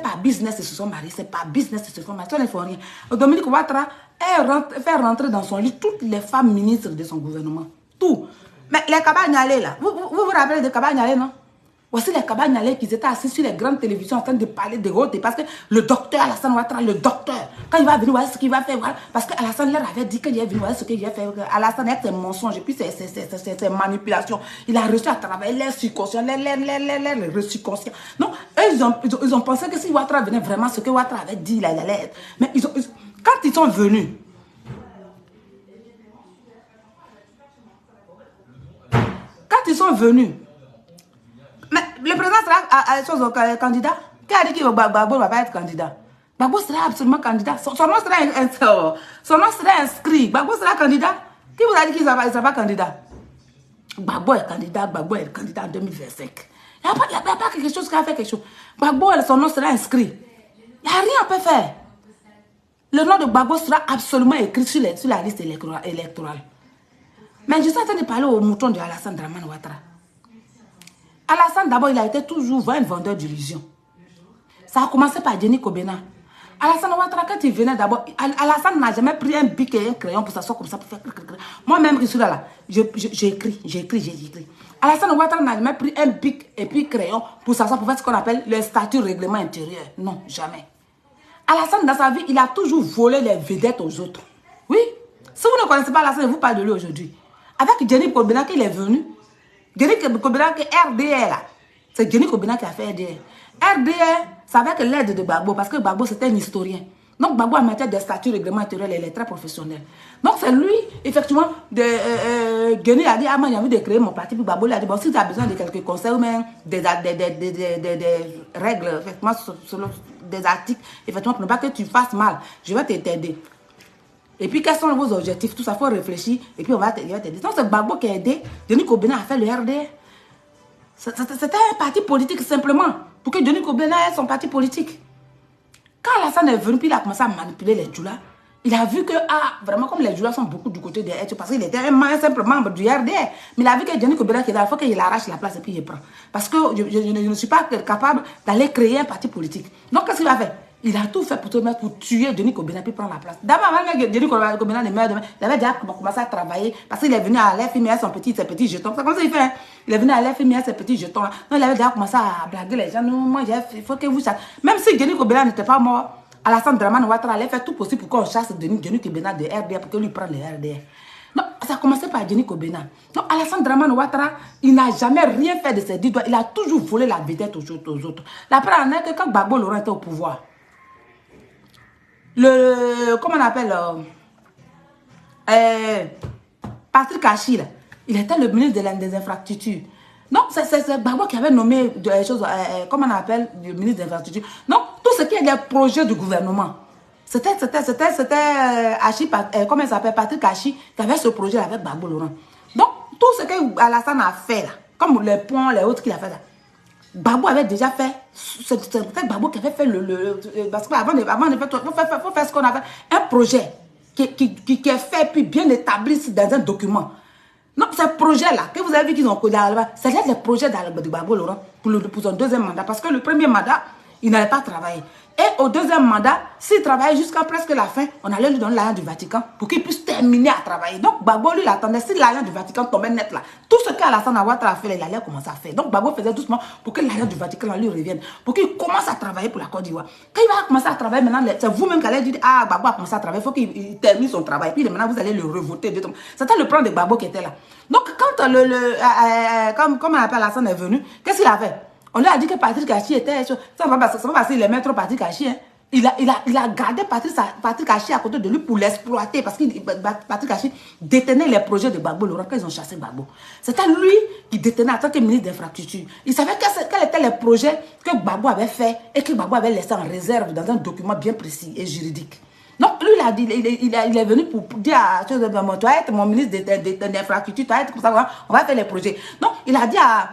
pas business, ils se sont mariés. C'est pas business, ils se sont mariés. Ça ne fait rien. Dominique Ouattara fait rentrer dans son lit toutes les femmes ministres de son gouvernement. Tout. Mais les Kabagnalais là, vous rappelez de Kabagnalais, non? Voici les Kabagnalais qui étaient assis sur les grandes télévisions en train de parler de haute. Parce que le docteur Alassane Ouattara, le docteur, quand il va venir, voilà ce qu'il va faire. Voilà, parce qu'Alassane leur avait dit qu'il est venu, voilà ce qu'il va faire. Alassane avec ses mensonges et puis ses manipulations. Il a réussi à travailler les subconscients, les subconscients. Non, eux, ils ont pensé que si Ouattara venait vraiment, ce que Ouattara avait dit, il allait être. Mais quand ils sont venus, mais le président sera candidat. Qui a dit que Gbagbo ne va pas être candidat? Gbagbo sera absolument candidat. Son nom sera inscrit. Gbagbo sera candidat. Qui vous a dit qu'il ne sera pas candidat? Gbagbo est candidat en 2025. Il n'y a pas quelque chose qui a fait quelque chose. Gbagbo, son nom sera inscrit. Il n'y a rien à peut faire. Le nom de Gbagbo sera absolument écrit sur la liste électorale. Mais je suis en train de parler au mouton de Alassane Dramane Ouattara. Alassane, d'abord, il a été toujours un vendeur d'illusions. Ça a commencé par Denis Kobena. Alassane Ouattara, quand il venait d'abord, Alassane n'a jamais pris un bic et un crayon pour s'asseoir comme ça, pour faire... Moi-même, je suis là, j'ai écrit. Alassane Ouattara n'a jamais pris un bic et puis crayon pour s'asseoir, pour faire ce qu'on appelle le statut règlement intérieur. Non, jamais. Alassane, dans sa vie, il a toujours volé les vedettes aux autres. Oui. Si vous ne connaissez pas Alassane, je vous parle de lui aujourd'hui. Avec Denis Kobena qui est venu, Denis Kobena qui est RDR là. C'est Denis Kobena qui a fait RDR. RDR, c'est avec l'aide de Gbagbo, parce que Gbagbo c'était un historien. Donc Gbagbo a mis des statuts règlements intérieurs, il est très professionnel. Donc c'est lui, effectivement, Denis a dit, ah moi j'ai envie de créer mon parti, puis Gbagbo lui a dit, bon si tu as besoin de quelques conseils ou même des règles, effectivement, des articles, effectivement, pour ne pas que tu fasses mal, je vais t'aider. Et puis, quels sont vos objectifs? Tout ça, il faut réfléchir. Et puis, on va t'aider. Donc, c'est Gbagbo qui a aidé. Denis Kobena a fait le RDR. C'était un parti politique, simplement. Pour que Denis Kobena ait son parti politique. Quand Alassane est venu, puis il a commencé à manipuler les Djoula, il a vu que, vraiment, comme les Djoula sont beaucoup du côté des Ethiopie, parce qu'il était un simple membre du RDR. Mais il a vu que Denis Kobena qui est là, il faut qu'il arrache la place et puis il prend. Parce que je ne suis pas capable d'aller créer un parti politique. Donc, qu'est-ce qu'il va faire? Il a tout fait pour tuer Denis Kobena puis prendre la place. D'abord, Denis Kobena ne meurt demain. Il avait déjà commencé à travailler parce qu'il est venu à l'air, il met ses petits jetons. C'est comme ça qu'il fait. Il est venu à l'air, il met ses petits jetons. Donc, il avait déjà commencé à blaguer les gens. Non, moi, il faut que vous chassez. Même si Denis Kobena n'était pas mort, Alassane Dramane Ouattara allait faire tout possible pour qu'on chasse Denis Kobena de RDR pour que lui prenne le RDR. Non, ça a commencé par Denis Kobena. Non, Alassane Dramane Ouattara, il n'a jamais rien fait de ses 10 doigts. Il a toujours volé la vedette aux autres. La preuve est que quand Gbagbo Laurent était au pouvoir, comment on appelle Patrick Achi, il était le ministre des infrastructures. Non, c'est Gbagbo qui avait nommé des choses, comment on appelle, le ministre des infrastructures. Non, tout ce qui est des projets du gouvernement. C'était Achi, comment il s'appelle, Patrick Achi, qui avait ce projet avec Gbagbo Laurent. Donc, tout ce que Alassane a fait là, comme les ponts, les autres qu'il a fait là, Gbagbo avait déjà fait, c'était Gbagbo qui avait fait parce qu'avant de faire, il faut faire ce qu'on a fait, un projet qui est fait puis bien établi dans un document. Non, ces projets-là, que vous avez vu qu'ils ont codé là-bas, c'est les projets de Gbagbo Laurent pour son deuxième mandat. Parce que le premier mandat, il n'allait pas travailler. Et au deuxième mandat, s'il travaillait jusqu'à presque la fin, on allait lui donner l'alliance du Vatican pour qu'il puisse terminer à travailler. Donc, Gbagbo, lui, il attendait. Si l'alliance du Vatican tombait net là, tout ce qu'Alassane Ouattara a fait, il allait commencer à faire. Donc, Gbagbo faisait doucement pour que l'alliance du Vatican lui revienne, pour qu'il commence à travailler pour la Côte d'Ivoire. Quand il va commencer à travailler, maintenant, c'est vous-même qui allez dire, ah, Gbagbo a commencé à travailler, il faut qu'il termine son travail. Puis maintenant, vous allez le revoter. C'était le plan de Gbagbo qui était là. Donc, quand comme on appelle Alassane est venu, qu'est-ce qu'il a fait? On lui a dit que Patrick Achi était... Ça va passer, il aimait trop Patrick Achi. Hein. Il a gardé Patrick Achi à côté de lui pour l'exploiter. Parce que Patrick Achi détenait les projets de Gbagbo Laurent quand ils ont chassé Gbagbo. C'était lui qui détenait en tant que ministre d'infrastructure. Il savait quels étaient les projets que Gbagbo avait fait et que Gbagbo avait laissé en réserve dans un document bien précis et juridique. Donc, lui, il est venu pour dire à toi, tu vas être mon ministre d'infrastructure, tu vas être comme ça, on va faire les projets. Donc, il a dit à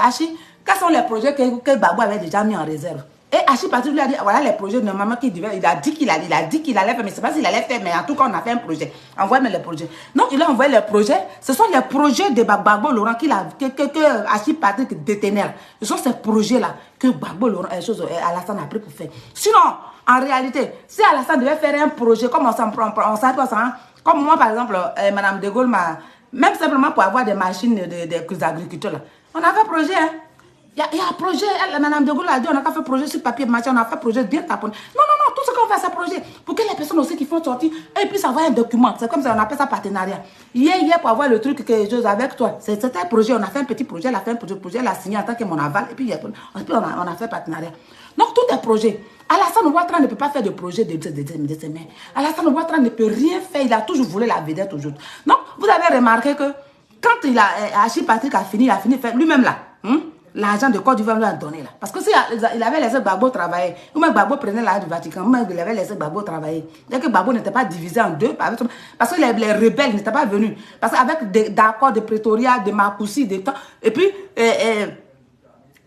Achi, quels sont les projets que Gbagbo avait déjà mis en réserve. Et Achi Patrick lui a dit, voilà les projets normalement qu'il devait, il a dit qu'il allait faire, mais c'est pas s'il allait faire, mais en tout cas, on a fait un projet. Envoie-moi les projets. Donc, il a envoyé les projets. Ce sont les projets de Gbagbo Laurent que Achi Patrick détenait. Ce sont ces projets-là que Gbagbo Laurent, Alassane a pris pour faire. Sinon, en réalité, si Alassane devait faire un projet, comme on s'en prend, comme moi, par exemple, Madame de Gaulle m'a, même simplement pour avoir des machines des agriculteurs, là, on a fait projet, hein. Il y a un projet, Madame de Gaulle a dit, on n'a pas fait projet sur papier machine, on a fait projet bien taponné. Non, tout ce qu'on fait, c'est projet. Pour que les personnes aussi qui font sortir, elles puissent avoir un document. C'est comme ça, on appelle ça partenariat. Hier, pour avoir le truc que je avec toi, c'était un projet, on a fait un petit projet, elle a fait un projet, elle a signé en tant que mon aval, et puis on a fait partenariat. Donc, tout est projet. Alassane Ouattara ne peut pas faire de projet de ses mains. Alassane Ouattara ne peut rien faire, il a toujours voulu la vedette aux autres. Donc, vous avez remarqué que quand Achi Patrick a fini faire lui-même là, l'argent de Côte d'Ivoire lui a donné là. Parce que s'il avait laissé Gbagbo travailler, ou même Gbagbo prenait l'argent du Vatican, ou même il avait laissé Gbagbo travailler. Dès que Gbagbo n'était pas divisé en deux, parce que les rebelles n'étaient pas venus. Parce qu'avec des accords de Pretoria, de Marcoussis, de temps, et puis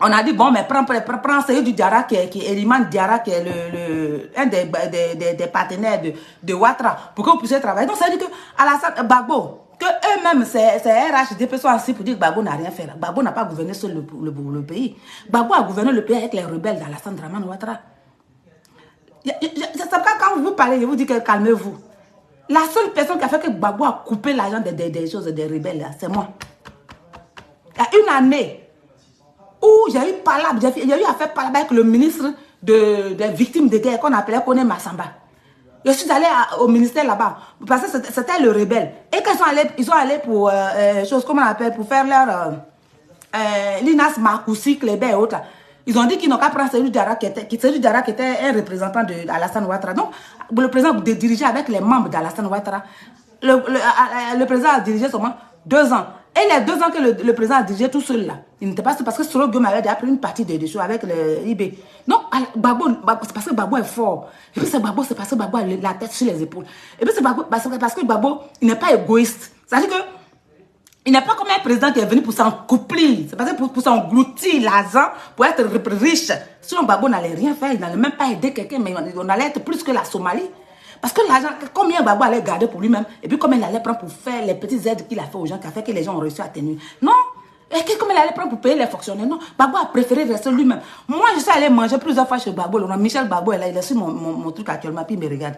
on a dit, bon, mais prends Seydou Diarra, qui est Eliman Diarra, qui est un des partenaires de Ouattara, pour que vous puissiez travailler. Donc ça veut dire que Alassane Gbagbo, que eux-mêmes, c'est RHDP sont assis pour dire que Gbagbo n'a rien fait. Gbagbo n'a pas gouverné seul le pays. Gbagbo a gouverné le pays avec les rebelles d'Alassane Dramane Ouattara. C'est pas quand vous parlez, je vous dis que calmez-vous. La seule personne qui a fait que Gbagbo a coupé l'argent des choses des rebelles, c'est moi. Il y a une année où j'ai eu à faire parler avec le ministre des victimes de guerre qu'on appelait Kone Massamba. Je suis allée au ministère là-bas, parce que c'était le rebelle. Et quand ils sont allés pour, comment on appelle, pour faire leur l'INAS Marcoussis, Kléber et autres, ils ont dit qu'ils n'ont qu'à prendre Seydou Diarra qui était un représentant d'Alassane Ouattara. Donc, le président de diriger avec les membres d'Alassane Ouattara. Le président a dirigé seulement 2 ans. Et les 2 ans que le président a dirigé tout seul là, il n'était pas seul parce que Soro Guillaume avait déjà pris une partie des choses avec le IB. Donc, c'est parce que Gbagbo est fort. Et puis c'est parce que Gbagbo a la tête sur les épaules. Et puis c'est parce que Gbagbo, il n'est pas égoïste. C'est-à-dire que il n'est pas comme un président qui est venu pour s'encouplir. C'est parce que pour s'engloutir l'argent, pour être riche. Sinon, Gbagbo n'allait rien faire, il n'allait même pas aider quelqu'un, mais on allait être plus que la Somalie. Parce que l'argent, combien Gbagbo allait garder pour lui-même, et puis combien il allait prendre pour faire les petites aides qu'il a fait aux gens, qui a fait que les gens ont réussi à tenir. Non. Et combien il allait prendre pour payer les fonctionnaires. Non. Gbagbo a préféré rester lui-même. Moi, je suis allé manger plusieurs fois chez Gbagbo. Michel Gbagbo est là, il est sur mon truc actuellement, puis il me regarde.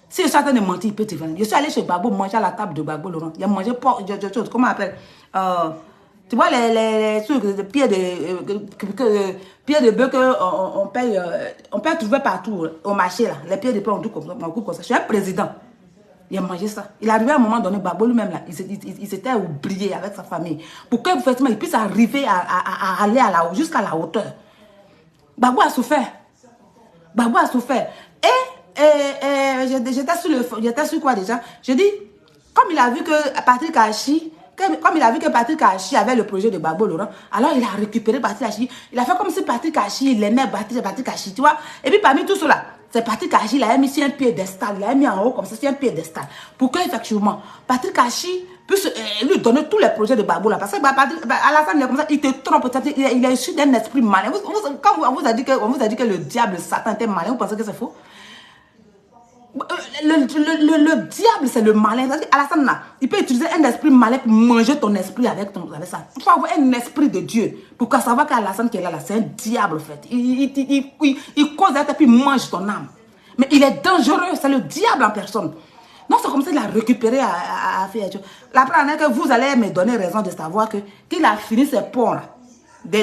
Si je suis en train de mentir, il peut te vendre. Je suis allé chez Gbagbo manger à la table de Gbagbo Laurent. Il a mangé porc, comment on appelle tu vois les trucs, les pieds de bœuf qu'on paye, on peut trouver partout au marché là. Les pieds de bœuf, on coupe comme ça. Je suis un président. Il a mangé ça. Il est arrivé à un moment donné, Gbagbo lui-même, là, il s'était oublié avec sa famille. Pour qu'effectivement, il puisse arriver à aller jusqu'à la hauteur. Gbagbo a souffert. Gbagbo a souffert. Et j'étais sur quoi déjà? Je dis, comme il a vu que Patrick Hachi, avait le projet de Gbagbo Laurent, alors il a récupéré Patrick Hachi. Il a fait comme si Patrick Hachi, il aimait Patrick Hachi, tu vois. Et puis parmi tout cela, c'est Patrick Hachi, il a mis sur un piédestal, il a mis en haut comme ça, sur un piédestal. Pour qu'effectivement, Patrick Hachi puisse lui donner tous les projets de Gbagbo là. Parce que Alassane, il te trompe, il est issu d'un esprit malin. Quand on vous a dit que le diable, Satan était malin, vous pensez que c'est faux? Le diable, c'est le malin. Alassane, il peut utiliser un esprit malin pour manger ton esprit avec ça. Il faut avoir un esprit de Dieu pour savoir qu'Alassane qui est là, c'est un diable en fait. Il cause et puis il mange ton âme. Mais il est dangereux, c'est le diable en personne. Non, c'est comme ça qu'il a récupéré à faire. La première que vous allez me donner raison de savoir qu'il a fini ses ponts là. Des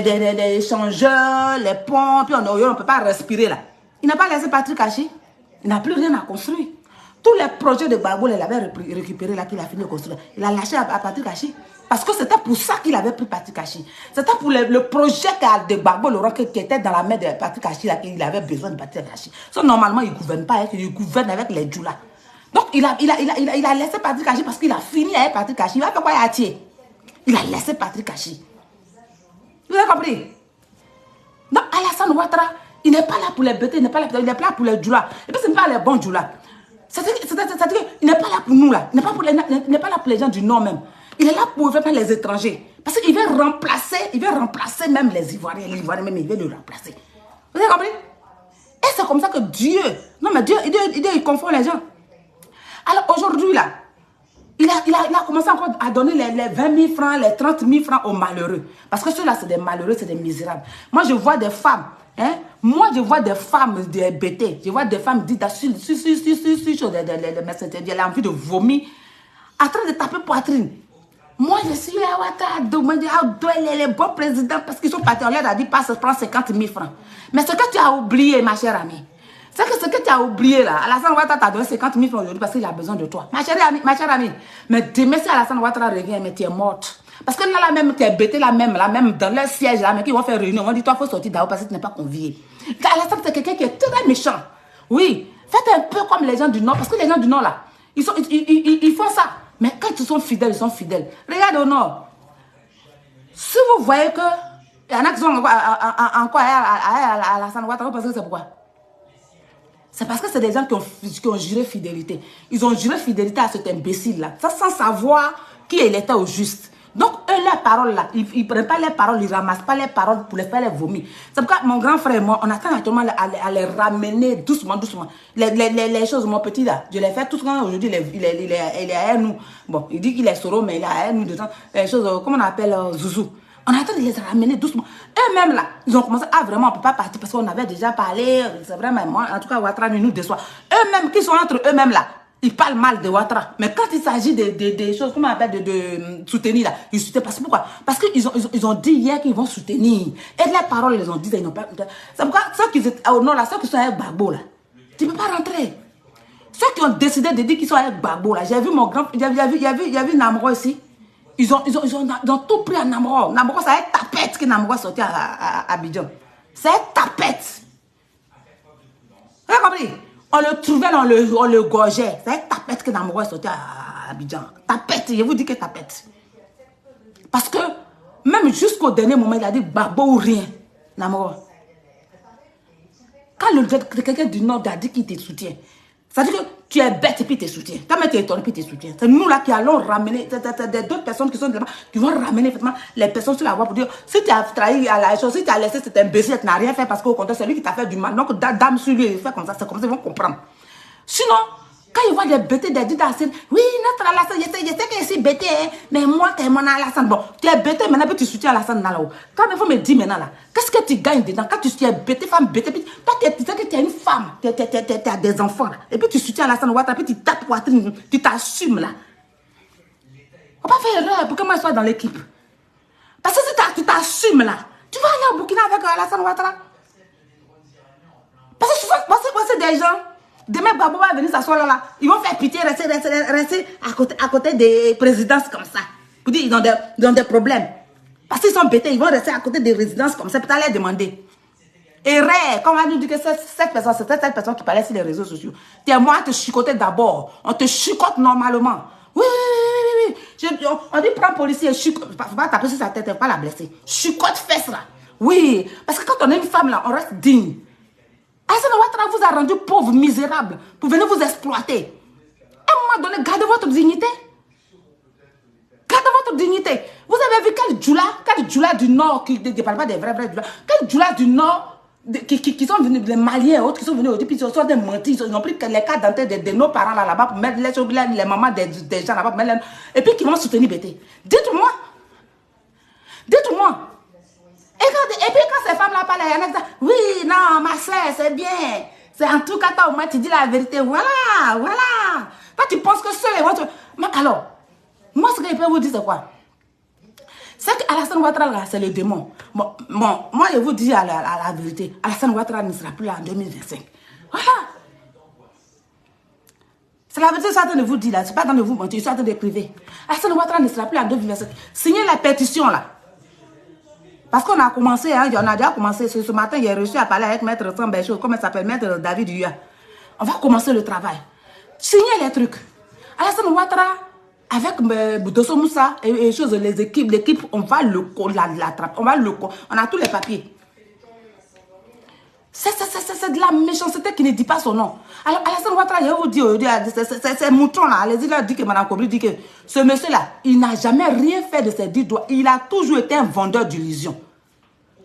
échangeurs, les ponts, puis on ne peut pas respirer là. Il n'a pas laissé Patrick Hachi. Il n'a plus rien à construire. Tous les projets de Gbagbo, il avait récupéré là qu'il a fini de construire. Il a lâché à Patrick Hachi. Parce que c'était pour ça qu'il avait pris Patrick Hachi. C'était pour le projet de Gbagbo Laurent qui était dans la main de Patrick Hachi, qu'il avait besoin de Patrick Hachi. So, normalement, il ne gouverne pas, il gouverne avec les Djoula. Donc, il a laissé Patrick Hachi parce qu'il a fini avec Patrick Hachi. Il va faire quoi à Thier? Il a laissé Patrick Hachi. Vous avez compris? Donc, Alassane Ouattara, il n'est pas là pour les bêter, il n'est pas là pour les Djoula. Et puis, ce n'est pas les bons Djoula. C'est-à-dire qu'il n'est pas là pour nous, là. Il n'est pas là pour les gens du Nord même. Il est là pour faire les étrangers. Parce qu'il veut remplacer même les Ivoiriens. Les Ivoiriens même, il veut le remplacer. Vous avez compris? Et c'est comme ça que Dieu... Non, mais Dieu, il confond les gens. Alors, aujourd'hui, là, il a commencé encore à donner les 20 000 francs, les 30 000 francs aux malheureux. Parce que ceux-là, c'est des malheureux, c'est des misérables. Moi, je vois des femmes... Moi, je vois des femmes des BT, je vois des femmes dites sur elle a envie de vomir, en train de taper poitrine. Moi, je suis là, les bons présidents, parce qu'ils sont partis, on leur a dit, passe, prends 50 000 francs. Mais ce que tu as oublié, ma chère amie, c'est que ce que tu as oublié là, Alassane Ouattara t'a donné 50 000 francs aujourd'hui parce qu'il a besoin de toi. Ma chère amie, mais demain, si Alassane Ouattara revient, mais tu es morte. Parce que là, même, tu es bêté là même dans leur siège, là, mais qui vont faire réunion, on dit, toi, il faut sortir d'abord parce que tu n'es pas convié. Alassane, c'est quelqu'un qui est très méchant. Oui, faites un peu comme les gens du Nord, parce que les gens du Nord, là, ils font ça. Mais quand ils sont fidèles, ils sont fidèles. Regarde au Nord. Si vous voyez que, il y en a qui sont encore à Alassane Ouattara, parce que c'est pourquoi? C'est parce que c'est des gens qui ont juré fidélité. Ils ont juré fidélité à cet imbécile-là. Ça sans savoir qui il était au juste. Donc, eux, leurs paroles là, ils ne prennent pas les paroles, ils ne ramassent pas les paroles pour les faire les vomir. C'est pourquoi mon grand frère et moi, on attend actuellement à les ramener doucement. Les choses, mon petit là, je les fais tout ce temps aujourd'hui, il est à nous. Bon, il dit qu'il est solo, mais il est à nous dedans. Les choses, comment on appelle Zouzou. On attend de les ramener doucement. Eux-mêmes là, ils ont commencé à vraiment, on ne peut pas partir parce qu'on avait déjà parlé. C'est vraiment, moi, en tout cas, Ouattara nous déçoit. Eux-mêmes, qui sont entre eux-mêmes là, ils parlent mal de Ouattara. Mais quand il s'agit des choses, comment on appelle, de soutenir là, ils soutiennent. Parce que pourquoi? Parce qu'ils ont dit hier qu'ils vont soutenir. Et les paroles, ils ont dit, ils n'ont pas. C'est pourquoi ceux qui étaient au nord là, ceux qui sont avec Gbagbo là, tu ne peux pas rentrer. Ceux qui ont décidé de dire qu'ils sont avec Gbagbo là, j'ai vu mon grand, il y a vu Namro ici. Ils ont tout pris à Namro. Namro, c'est une tapette que Namro a sorti à Abidjan. C'est une tapette. Vous avez compris? On le trouvait, on le gorgeait. C'est une tapette que Namro a sorti à Abidjan. Tapette, je vous dis que tapette. Parce que même jusqu'au dernier moment, il a dit Gbagbo ou rien. Namro. Quand quelqu'un du Nord a dit qu'il te soutient, ça veut dire que tu es bête et puis tu te soutiens. Toi-même, tu es étonné et puis tu te soutiens. C'est nous là qui allons ramener, d'autres personnes qui sont là, qui vont ramener effectivement les personnes sur la voie pour dire, si tu as trahi à la chose, si tu as laissé cet imbécile, tu n'as rien fait parce qu'au contraire, c'est lui qui t'a fait du mal. Donc, dame sur lui, il fait comme ça, c'est comme ça, ils vont comprendre. Sinon, quand ils voient des bêtés, des dites d'Alassane, oui, notre Alassane, je sais que je suis bêté, mais moi, t'es mon Alassane. Bon, tu es bêté, maintenant, tu soutiens Alassane là-haut. Quand il faut me dire maintenant, là, qu'est-ce que tu gagnes dedans? Quand tu es bêté, femme bêté, toi, tu sais que tu es une femme, tu as des enfants, là. Et puis tu soutiens Alassane Ouattara, puis tu tapes poitrine, tu t'assumes, là. On va pas faire erreur pour que moi, je sois dans l'équipe. Parce que si tu t'assumes, là, tu vas aller au Burkina avec Alassane Ouattara. Parce que c'est des gens, Demain, Gbagbo va venir s'asseoir là. Ils vont faire pitié, rester à côté des présidences comme ça. Pour dire ils ont des problèmes. Parce qu'ils sont bêtés, ils vont rester à côté des résidences comme ça. Peut-être les demander. Et rare, quand on va nous dire que cette personne, c'est cette personne qui parlait sur les réseaux sociaux. Tiens, moi, te chicoter d'abord. On te chicote normalement. Oui. On dit prends policier, chicote. Faut pas taper sur sa tête, faut pas la blesser. Chicote fesse là. Oui, parce que quand on est une femme là, on reste digne. Alassane Ouattara vous a rendu pauvre, misérable, pour venir vous exploiter. À un moment donné, gardez votre dignité. Gardez votre dignité. Vous avez vu quel djoula du Nord, qui ne parle pas des vrais djoula, quel djoula du Nord, qui sont venus, les Maliens et autres, qui sont venus, puis ils sont des mentis, ils ont pris les cas dentaires de nos parents là-bas pour mettre les mamans des gens là-bas, et puis qui vont soutenir BT. Dites-moi. Et puis quand ces femmes-là parlent, il y en a qui disent, oui, non, ma soeur, c'est bien. C'est en tout cas, toi, au moins, tu dis la vérité. Voilà. Toi, tu penses que ceux vont te... Mais alors, moi, ce que je peux vous dire, c'est quoi? C'est qu'Alassane Ouattara, c'est le démon. Bon, moi, je vous dis la vérité. Alassane Ouattara ne sera plus là en 2025. Voilà. C'est la vérité, je suis en train de vous dire là. Je ne suis pas en train de vous mentir, je suis en train de priver. Alassane Ouattara ne sera plus en 2025. Signez la pétition là. Parce qu'on a commencé, hein, on a déjà commencé. Ce matin, j'ai réussi à parler avec Maître Sambécho, comment il s'appelle, Maître David Huya. On va commencer le travail. Signez les trucs. Alassane Ouattara, avec Dosso Moussa et les équipes, l'équipe, on va l'attraper. On a tous les papiers. C'est de la méchanceté qui ne dit pas son nom. Alors, Alassane Ouattara, je vous dis, ces moutons-là, allez-y, là, dit que Mme Kobri dit que ce monsieur-là, il n'a jamais rien fait de ses 10 doigts. Il a toujours été un vendeur d'illusions.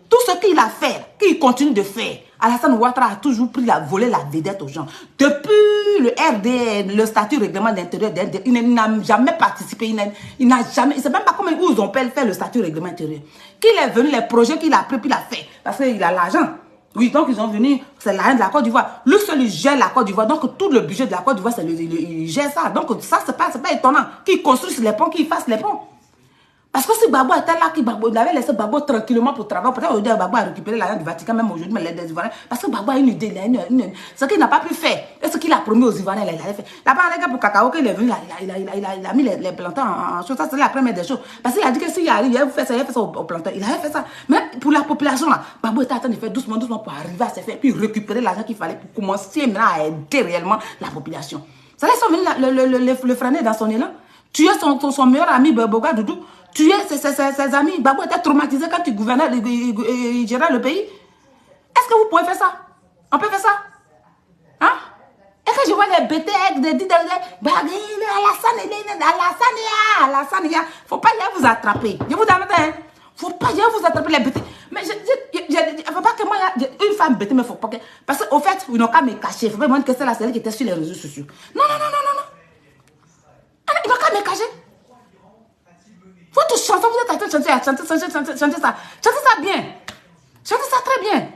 Tout ce qu'il a fait, qu'il continue de faire, Alassane Ouattara a toujours volé la vedette aux gens. Depuis le RDN, le statut règlement d'intérieur, il n'a jamais participé, il n'a jamais, il ne sait même pas comment ils ont fait le statut règlement intérieur. Qu'il est venu, les projets qu'il a pris, puis il a fait, parce qu'il a l'argent. Oui, donc ils ont venu, c'est l'argent de la Côte d'Ivoire. Lui seul, il gère la Côte d'Ivoire. Donc tout le budget de la Côte d'Ivoire, il gère ça. Donc ça, c'est pas étonnant qu'il construise les ponts, qu'il fasse les ponts. Parce que si Gbagbo était là, il avait laissé Gbagbo tranquillement pour travailler. Peut-être aujourd'hui, Gbagbo a récupéré l'argent du Vatican, même aujourd'hui, mais les Ivoiriens. Parce que Gbagbo a une idée, ce qu'il n'a pas pu faire. Et ce qu'il a promis aux Ivoiriens, il l'avait fait. Là-bas, les gars, pour Cacao, qu'il est venu, il a mis les plantins en chose. Ça, c'est la première des choses. Parce qu'il a dit que s'il arrive, il avait fait ça au plantain. Il avait fait ça. Mais pour la population, là, Gbagbo était en train de faire doucement pour arriver à se faire, puis récupérer l'argent qu'il fallait pour commencer maintenant à aider réellement la population. Ça laisse le freiner dans son élan. Tuer son meilleur ami, Boga Doudou. Tuer ses amis. Gbagbo était traumatisé quand il gouvernait, il gérait le pays. Est-ce que vous pouvez faire ça? On peut faire ça? Hein? Et quand je vois les bêtés avec des Alassane, faut pas y vous attraper. Je vous demande, hein? Faut pas y vous attraper les bêtés. Mais il faut pas que moi, une femme bêtée, mais faut pas que... Parce qu'au fait, ils n'ont qu'à me cacher. Il faut pas me dire que c'est la série qui était sur les réseaux sociaux. Non. Ils n'ont qu'à me cacher. Votre chanson, vous êtes en train de chanter ça. Chantez ça bien. Chantez ça très bien.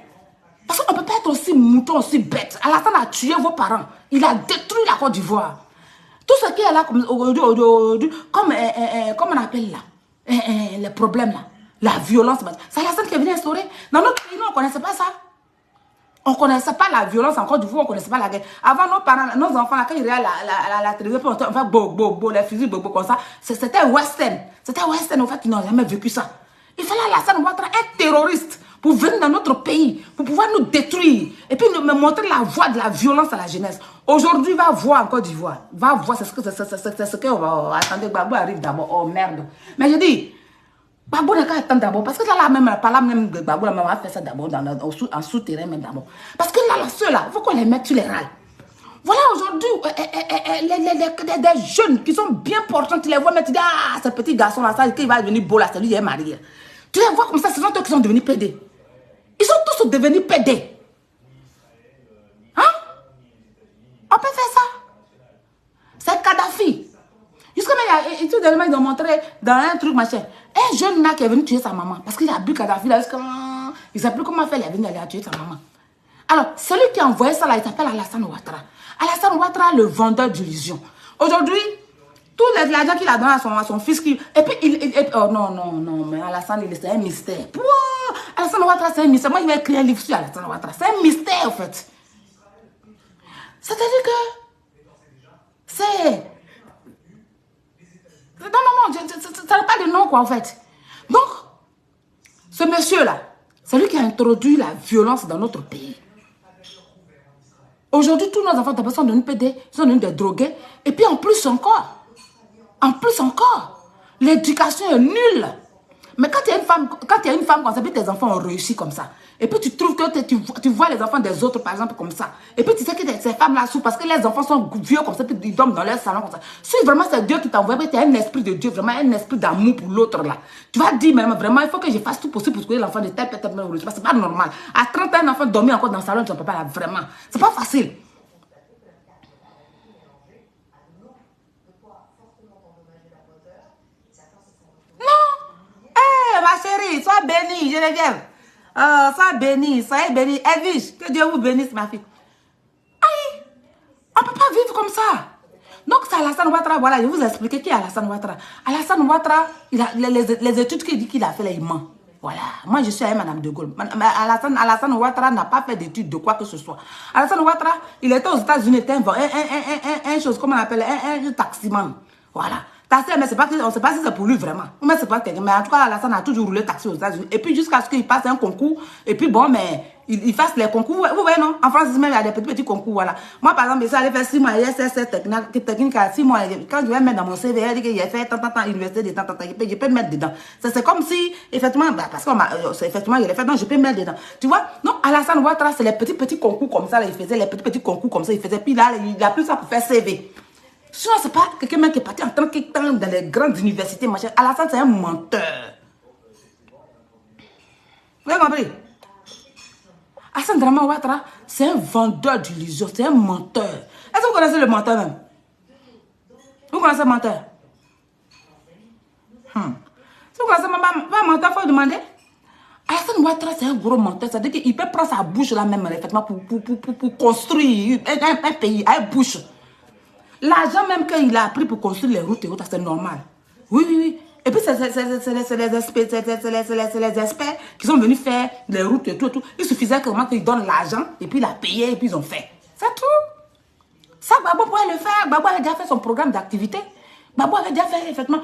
Parce qu'on ne peut pas être aussi mouton, aussi bête. Alassane a tué vos parents. Il a détruit la Côte d'Ivoire. Tout ce qui est là, comme on appelle là, les problèmes là, la violence, c'est Alassane qui est venu instaurer. Dans notre pays, nous, on ne connaissait pas ça. On ne connaissait pas la violence en Côte d'Ivoire, on ne connaissait pas la guerre. Avant, nos parents, nos enfants, quand ils regardaient la télévision, on fait les fusils, comme ça. C'était western. C'était western, en fait, ils n'ont jamais vécu ça. Il fallait Alassane Ouattara, un terroriste, pour venir dans notre pays, pour pouvoir nous détruire. Et puis nous montrer la voie de la violence à la jeunesse. Aujourd'hui, va voir en Côte d'Ivoire. Va voir, c'est ce qu'on va attendre. Gbagbo arrive d'abord. Oh merde. Mais je dis, Gbagbo n'a qu'à attendre d'abord. Parce que là, même Gbagbo, on va faire ça d'abord en souterrain, même d'abord. Parce que là, ceux-là, il faut qu'on les mette sur les rails. Voilà aujourd'hui, des jeunes qui sont bien portants, tu les vois, mais tu dis, ah, ce petit garçon-là, ça, il va devenir beau là, c'est lui, il est marié. Tu les vois comme ça, ce sont eux qui sont devenus pédés. Ils sont tous devenus pédés. Hein? On peut faire ça. C'est Kadhafi. Jusqu'à maintenant, ils ont montré dans un truc, machin. Un jeune là qui est venu tuer sa maman. Parce qu'il a bu Kadhafi là, il ne sait plus comment faire, il est venu aller tuer sa maman. Alors, celui qui a envoyé ça là, il s'appelle Alassane Ouattara. Alassane Ouattara, le vendeur d'illusions. Aujourd'hui, tout l'argent qu'il a donné à son fils, et puis oh non, mais Alassane, c'est un mystère. Wow, Alassane Ouattara, c'est un mystère. Moi, je vais écrire un livre sur Alassane Ouattara. C'est un mystère, en fait. C'est-à-dire que c'est... Non, ça n'a pas de nom, quoi, en fait. Donc, ce monsieur-là, c'est lui qui a introduit la violence dans notre pays. Aujourd'hui, tous nos enfants sont devenus PD, sont devenus des drogués. Et puis, en plus encore, l'éducation est nulle. Mais quand il y a une femme comme ça, puis tes enfants ont réussi comme ça, et puis tu trouves que tu vois les enfants des autres, par exemple, comme ça, et puis tu sais que ces femmes-là souffrent parce que les enfants sont vieux comme ça, puis ils dorment dans leur salon comme ça. Si vraiment c'est Dieu qui t'envoie, tu as un esprit de Dieu, vraiment un esprit d'amour pour l'autre là, tu vas dire, mais vraiment, il faut que je fasse tout possible pour que l'enfant de tel peut-être même, c'est pas normal. À 30 ans, un enfant dormir encore dans le salon de son papa là, vraiment, c'est pas facile. Ma chérie, sois bénie, Geneviève. Sois bénie, soyez bénie. Edwige, que Dieu vous bénisse, ma fille. Aïe, on ne peut pas vivre comme ça. Donc, c'est Alassane Ouattara. Voilà, je vais vous expliquer qui est Alassane Ouattara. Alassane Ouattara, les études qu'il dit qu'il a fait, là, il ment. Voilà, moi je suis avec Madame de Gaulle. Alassane Ouattara n'a pas fait d'études de quoi que ce soit. Alassane Ouattara, il était aux États-Unis, il était un chose, comment on appelle, un taximan. Voilà. Taxi, mais on ne sait pas si c'est pour lui vraiment. Mais c'est pas quelqu'un. Mais en tout cas, Alassane a toujours roulé taxi aux États-Unis. Et puis jusqu'à ce qu'il passe un concours. Et puis bon, mais il fasse les concours. Vous voyez, non? En France, même, il y a des petits concours. Voilà. Moi, par exemple, je suis allé faire 6 mois à ISS technique à 6 mois. Quand je vais mettre dans mon CV, il dit qu'il a fait tant, université de tant. Je peux mettre dedans. C'est comme si, effectivement, parce que effectivement, il a fait, donc je peux mettre dedans. Tu vois? Non, Alassane Ouattara, c'est les petits concours comme ça. Là, il faisait les petits concours comme ça. Il faisait. Puis là, il a plus ça pour faire CV. Sinon, c'est pas quelqu'un qui est parti en tant que temps dans les grandes universités, machin. Alassane, c'est un menteur. Vous avez compris? Alassane Dramane Ouattara, c'est un vendeur d'illusions, c'est un menteur. Est-ce que vous connaissez le menteur même? Vous connaissez le menteur? Si vous connaissez le menteur, il faut demander. Alassane Ouattara, c'est un gros menteur. C'est-à-dire qu'il peut prendre sa bouche là même, effectivement, pour construire un pays à une bouche. L'argent même qu'il a pris pour construire les routes et autres, c'est normal. Oui. Et puis, c'est les experts qui sont venus faire les routes et tout. Il suffisait qu'ils donnent l'argent et puis il a payé et puis ils ont fait. C'est tout. Ça, Gbagbo pourrait le faire. Gbagbo avait déjà fait son programme d'activité. Gbagbo avait déjà fait effectivement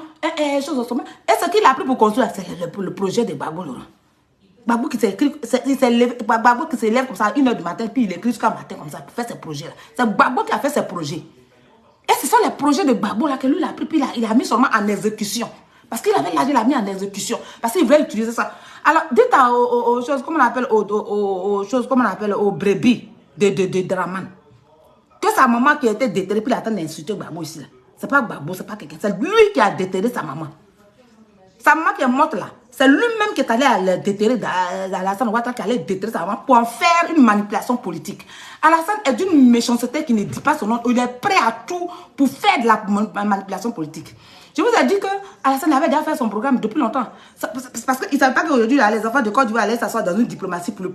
chose au sommet. Et ce qu'il a pris pour construire, c'est le projet de Gbagbo Laurent. Gbagbo qui s'élève comme ça à 1h du matin, puis il écrit jusqu'à matin comme ça pour faire ses projets-là. C'est Gbagbo qui a fait ses projets. Et ce sont les projets de Gbagbo là que lui il a pris, puis il a mis seulement en exécution. Parce qu'il avait l'argent, il a mis en exécution. Parce qu'il voulait utiliser ça. Alors, dites aux choses, comment on appelle, aux brebis de Dramane. Que sa maman qui a été déterrée, puis il attend d'insulter Gbagbo ici. C'est pas Gbagbo, c'est pas quelqu'un. C'est lui qui a déterré sa maman. Sa maman qui est morte là. C'est lui-même qui est allé à le déterrer, Alassane Ouattara qui allait déterrer sa maman pour en faire une manipulation politique. Alassane est d'une méchanceté qui ne dit pas son nom. Il est prêt à tout pour faire de la manipulation politique. Je vous ai dit que Alassane avait déjà fait son programme depuis longtemps. Parce qu'il ne savait pas qu'aujourd'hui, les enfants de Côte d'Ivoire allaient s'asseoir dans une diplomatie pour le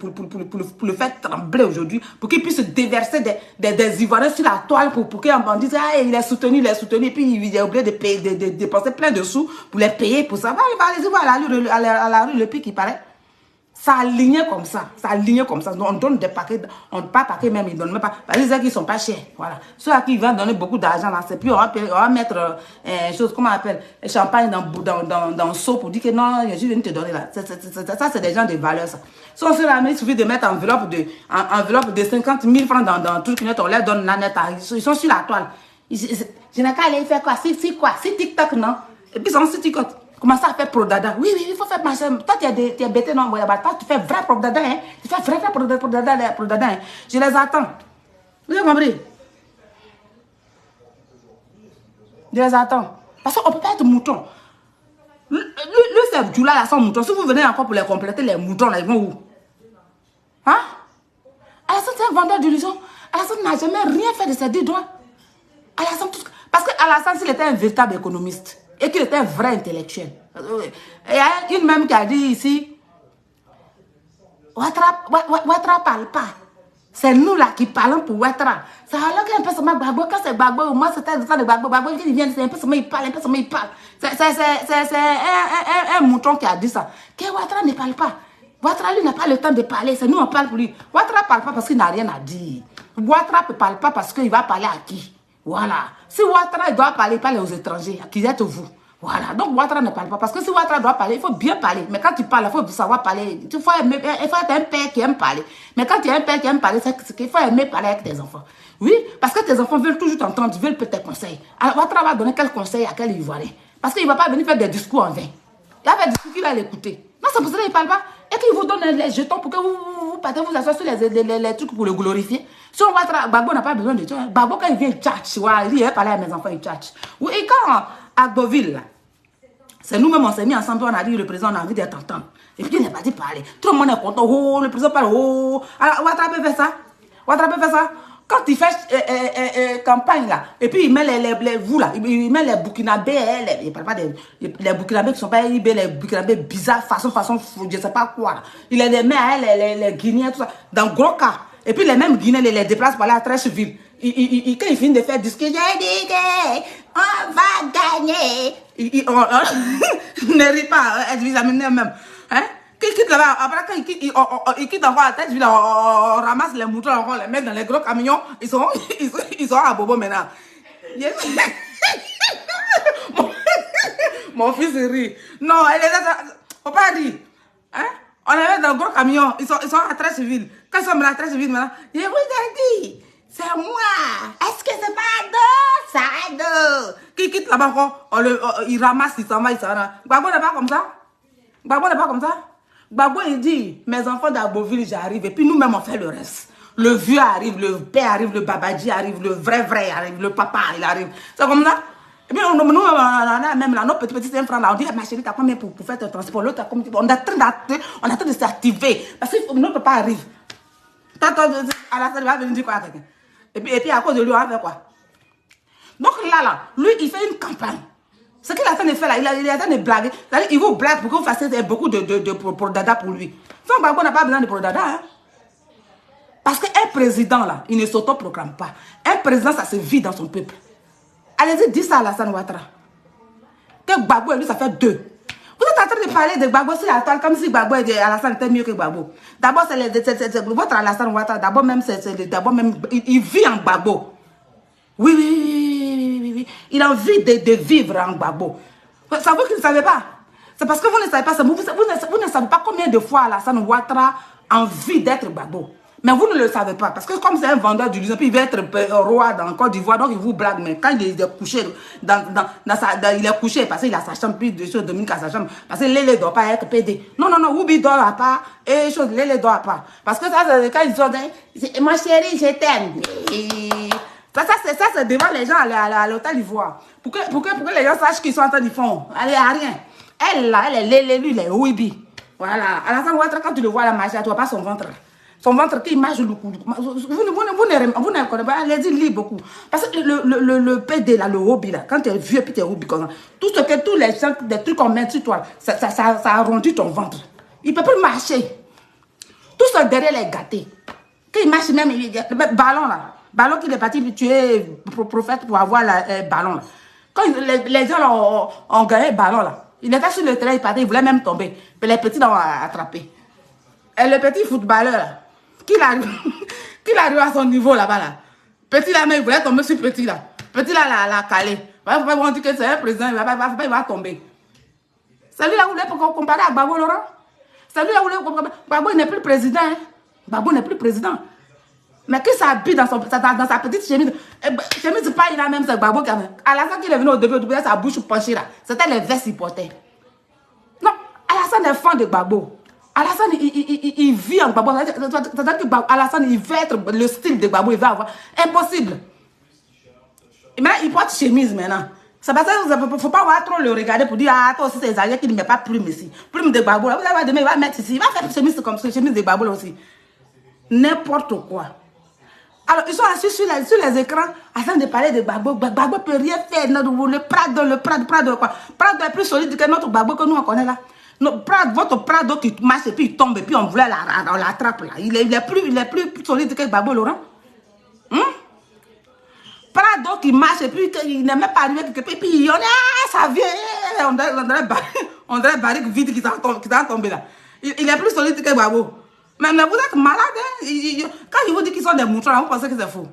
faire trembler aujourd'hui, pour qu'il puisse déverser des Ivoiriens sur la toile pour qu'on dise ah, il est soutenu, et puis il est obligé de dépenser plein de sous pour les payer pour ça. Il va aller voir à la rue le pic, il paraît. Ça aligné comme ça. On donne des paquets, on pas paquets même, ils ne donnent même pas. Parce qu'ils disent qu'ils ne sont pas chers. Voilà. Ceux à qui ils vont donner beaucoup d'argent, là, c'est plus, on va mettre chose, comment on appelle, champagne dans le seau pour dire que non, je viens de te donner là. Ça, c'est des gens de valeur, ça. Si on se ramène, il suffit de mettre enveloppe de 50 000 francs dans tout le net, on leur donne la nette. Ils sont sur la toile. Je n'ai qu'à aller faire quoi? Si TikTok, non? Et puis, ils sont sur TikTok. Commencer à faire prodada. Oui, il faut faire marcher. Toi, tu es bêté, non? Toi, tu fais vrai prodada, hein? Tu fais vrai prodada, hein? Je les attends. Vous avez compris? Je les attends. Parce qu'on ne peut pas être mouton. Lui, c'est Djoula, là, sans mouton. Si vous venez encore pour les compléter, les moutons, là, ils vont où? Hein? Alassane, c'est un vendeur d'illusions. Alassane n'a jamais rien fait de ses 10 doigts. Alassane, parce que Alassane, s'il était un véritable économiste, et qu'il était un vrai intellectuel. Il y a une même qui a dit ici, Ouattara parle pas. C'est nous là qui parlons pour Ouattara. Ça a l'air qu'un peu seulement Gbagbo, quand c'est Gbagbo, moi c'était le temps de Gbagbo, il vient, c'est un peu seulement il parle, C'est un mouton qui a dit ça. Que Ouattara ne parle pas. Ouattara lui n'a pas le temps de parler, c'est nous on parle pour lui. Ouattara parle pas parce qu'il n'a rien à dire. Ouattara ne parle pas parce qu'il va parler à qui? Voilà. Si Ouattara doit parler, il parle aux étrangers. Qui êtes-vous? Voilà. Donc Ouattara ne parle pas. Parce que si Ouattara doit parler, il faut bien parler. Mais quand tu parles, il faut savoir parler. Il faut être un père qui aime parler. Mais quand tu es un père qui aime parler, c'est qu'il faut aimer parler avec tes enfants. Oui, parce que tes enfants veulent toujours t'entendre, veulent peut-être tes conseils. Alors Ouattara va donner quel conseil à quel Ivoirien? Parce qu'il ne va pas venir faire des discours en vain. Il va faire des discours qu'il va l'écouter. Non, c'est pour ça qu'il ne parle pas. Et qu'il vous donne les jetons pour que vous partez vous asseoir sur les trucs pour le glorifier. Si on va Gbagbo n'a pas besoin de toi. Gbagbo, quand il vient, il tchatche. Il dit, parler à mes enfants, il tchatche. Oui, et quand à Deauville, c'est nous-mêmes, on s'est mis ensemble, on a dit, le président, on a envie d'être entendu. Et puis, il n'est pas dit parler. Tout le monde est content. Oh, le président parle. Oh. Alors, Ouattara peut faire ça. Ouattara peut faire ça. Quand il fait campagne là, et puis il met vous là, il met les Burkinabés, il parle pas des les Burkinabés qui sont pas IB, les Burkinabés bizarres, façon, je sais pas quoi. Là. Il les met à les Guinéens, tout ça, dans gros cas. Et puis les mêmes Guinéens, les déplacent par là à Trècheville. Quand il finit de faire discuter, j'ai dit, on va gagner. Ne rit pas, elle dit, même. Hein? Qu'il quitte là-bas, après quand il quitte encore la tête, on ramasse les moutons, on les met dans les gros camions, ils sont à Bobo maintenant. Yes. Mon fils rit. Non, faut pas rire. Hein? On les met dans le gros camion, ils sont à Trècheville. Quand ils sont à Trècheville maintenant, je vous ai dit, c'est moi. Est-ce que c'est pas deux? Ça deux. Qui quitte là-bas encore, il ramasse, il s'en va. Gbagbo n'est pas comme ça. Gbagbo n'est pas comme ça. Gbagbo, il dit, mes enfants d'Aboville, j'arrive. Et puis nous-mêmes, on fait le reste. Le vieux arrive, le père arrive, le babadji arrive, le vrai arrive, le papa, il arrive. C'est comme ça. Et puis nous, on a même là, nos petits enfants là, on dit, ma chérie, t'as combien pour faire ton transport? L'autre, on est en train de s'activer. Parce que notre papa arrive. À la salle, il va venir dire quoi à quelqu'un. Et puis à cause de lui, on va faire quoi? Donc là, lui, il fait une campagne. Ce qu'il a fait de faire là, il est en train de blaguer. Il vous blague pour que vous fassiez beaucoup de prodada pour lui. Son Gbagbo n'a pas besoin de prodada. Hein? Parce qu'un président là, il ne s'autoproclame pas. Un président, ça se vit dans son peuple. Allez-y, dis ça à Alassane Ouattara. Que Gbagbo et lui, ça fait deux. Vous êtes en train de parler de Gbagbo sur la toile comme si Gbagbo et Alassane étaient mieux que Gbagbo. D'abord, c'est votre Alassane Ouattara. D'abord, même, il vit en Gbagbo. Oui. Il a envie de vivre en Gbagbo. Ça veut qu'il ne savait pas. C'est parce que vous ne savez pas. Vous ne savez pas combien de fois Alassane Ouattara a envie d'être Gbagbo. Mais vous ne le savez pas. Parce que comme c'est un vendeur d'illusions, puis il veut être roi dans Côte d'Ivoire, donc il vous blague. Mais quand il est couché, il est couché parce qu'il a sa chambre, puis de choses Dominique a sa chambre. Parce que Lélé ne doit pas être pédé. Non, Oubi dort à part. Et chose, Lélé dort à part. Parce que ça, quand ils sont ma chérie, je t'aime. Ça, c'est devant les gens à l'hôtel Ivoire. Pour que les gens sachent qu'ils sont en train de faire. Elle est à rien. Elle, là, elle est lui, il est Ouibi. Voilà. Alassane Ouattara, quand tu le vois la marcher, tu vois pas son ventre. Son ventre qui marche le coup. Vous ne connaissez pas. Allez-y, lit beaucoup. Parce que le PD, là, le hobby, là, quand tu es vieux, puis tu es hobby comme ça, tous les gens, des trucs qu'on met sur toi, ça arrondit ton ventre. Il ne peut plus marcher. Tout ça derrière les gâtés. Quand il marche même, le ballon, là. Ballon qu'il est parti tuer prophète pour avoir le ballon. Là. Quand les gens ont gagné le ballon, là, il était sur le terrain, il partait, il voulait même tomber. Mais les petits l'ont attrapé. Et le petit footballeur, là, qu'il arrive à son niveau là-bas, là. Petit là, mais il voulait tomber sur petit là. Petit là, la calé. On dit que c'est un président, il va tomber. C'est lui là où il est comparé à Gbagbo Laurent. C'est lui là où il est comparé. Gbagbo n'est plus président. Hein. Gbagbo n'est plus président. Mais qui s'habille dans sa petite chemise. Chemise pas, il a même, c'est Gbagbo quand même. Alassane qui est venu au début, sa bouche penchée là. C'était les vestes qu'il portait. Non, Alassane est fan de Gbagbo. Alassane, il vit en Gbagbo. C'est-à-dire que Alassane, il veut être le style de Gbagbo, il veut avoir. Impossible. Et maintenant, il porte chemise maintenant. C'est parce qu'il ne faut pas avoir trop le regarder pour dire, ah, toi aussi, c'est exagéré qu'il ne met pas plume ici. Plume de Gbagbo. Vous allez demain, il va mettre ici. Il va faire chemise comme ça, chemise de Gbagbo aussi. N'importe quoi. Alors, ils sont assis sur les écrans, afin de parler de Gbagbo. Gbagbo ne peut rien faire. Le Prado, quoi. Prado est plus solide que notre Gbagbo que nous, on connaît là. Votre Prado qui marche et puis il tombe et puis on voulait on l'attrape là. Il est plus solide que Gbagbo Laurent. Prado qui marche et puis il n'est même pas arrivé quelque part. Et puis ça vient. On dirait barrique vide qui s'est tombé là. Il est plus solide que Gbagbo. Mais vous êtes malade, hein? Quand je vous dis qu'ils sont des moutons, vous pensez que c'est faux.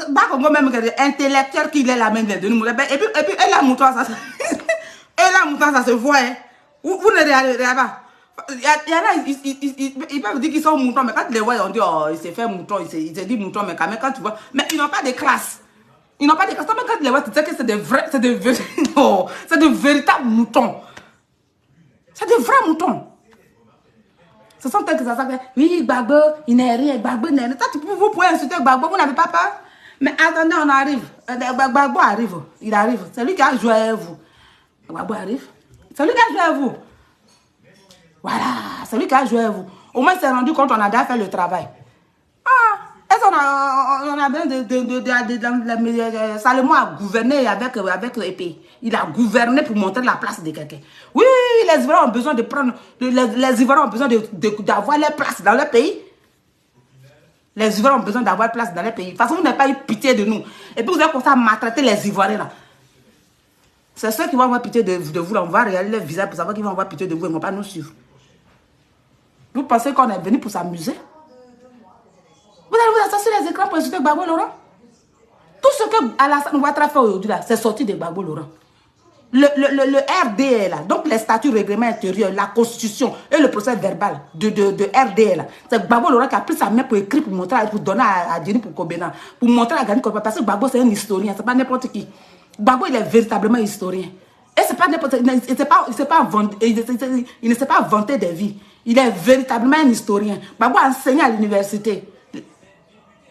Bakongo même intellectuel qu'il est la main de nous. Et puis elle la mouton, ça se voit. Hein? Vous ne regardez pas. Il y en a, ils peuvent dire qu'ils sont moutons, mais quand ils les voient, on dit, oh, il s'est fait mouton, il s'est dit mouton, mais quand même, quand tu vois, mais ils n'ont pas de classe. Ils n'ont pas de classe. Mais quand tu les vois, tu sais que c'est de vrais, c'est de véritables moutons. C'est de vrais moutons. Ce sont tels que ça s'appelle, oui, Gbagbo, il n'est rien, Gbagbo n'est rien. Vous pouvez insulter Gbagbo, vous n'avez pas peur. Mais attendez, on arrive. Gbagbo arrive, il arrive. C'est lui qui a joué à vous. Gbagbo arrive. C'est lui qui a joué à vous. Voilà, c'est lui qui a joué à vous. Au moins, il s'est rendu compte qu'on a déjà fait le travail. Ah, est-ce qu'on a bien Salomon a gouverné avec le pays. Il a gouverné pour montrer la place de quelqu'un. Oui, les Ivoiriens ont besoin de prendre... Les Ivoiriens ont besoin d'avoir leur place dans leur pays. Les Ivoiriens ont besoin d'avoir place dans leur pays. De toute façon, vous n'avez pas eu pitié de nous. Et puis, vous avez commencé à maltraiter les Ivoiriens là. C'est ceux qui vont avoir pitié de vous là. On va regarder leur visage pour savoir qu'ils vont avoir pitié de vous. Ils ne vont pas nous suivre. Vous pensez qu'on est venu pour s'amuser? Vous allez vous asseoir sur les écrans pour insulter Gbagbo Laurent? Tout ce que Alassane Ouattara fait aujourd'hui là, c'est sorti de Gbagbo Laurent. Le RDL, là, donc les statuts règlements intérieurs, la constitution et le procès verbal de RDL, c'est Gbagbo Laurent qui a pris sa main pour écrire, pour montrer, pour donner à Denis pour Kobena, pour montrer à Gani Kobena, parce que Gbagbo c'est un historien, c'est pas n'importe qui. Gbagbo il est véritablement historien. Et c'est pas n'importe qui, il ne s'est pas vanté des vies. Il est véritablement un historien. Gbagbo a enseigné à l'université.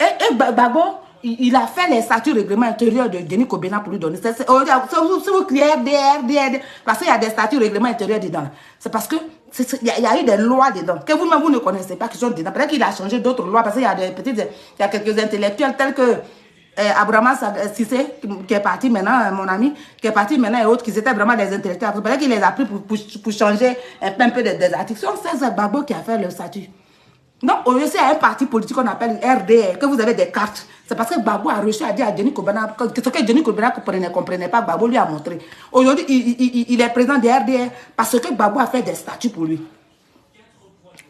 Et Gbagbo, il a fait les statuts règlements intérieurs de Denis Kobena pour lui donner. Si vous criez RDR, parce qu'il y a des statuts règlements intérieurs dedans. C'est parce que il y a eu des lois dedans que vous-même vous ne connaissez pas qui sont dedans. Peut-être qu'il a changé d'autres lois parce qu'il y a il y a quelques intellectuels tels que Abraham Sissé qui est parti maintenant, mon ami, qui est parti maintenant et autres qui étaient vraiment des intellectuels. Peut-être qu'il les a pris pour changer un peu des articles. C'est Gbagbo qui a fait le statut. Donc, au lieu, c'est un parti politique qu'on appelle RDR, que vous avez des cartes. C'est parce que Gbagbo a réussi à dire à Denis Kobena ce que Denis Kobena ne comprenait pas, Gbagbo lui a montré. Aujourd'hui, il est président des RDR parce que Gbagbo a fait des statuts pour lui.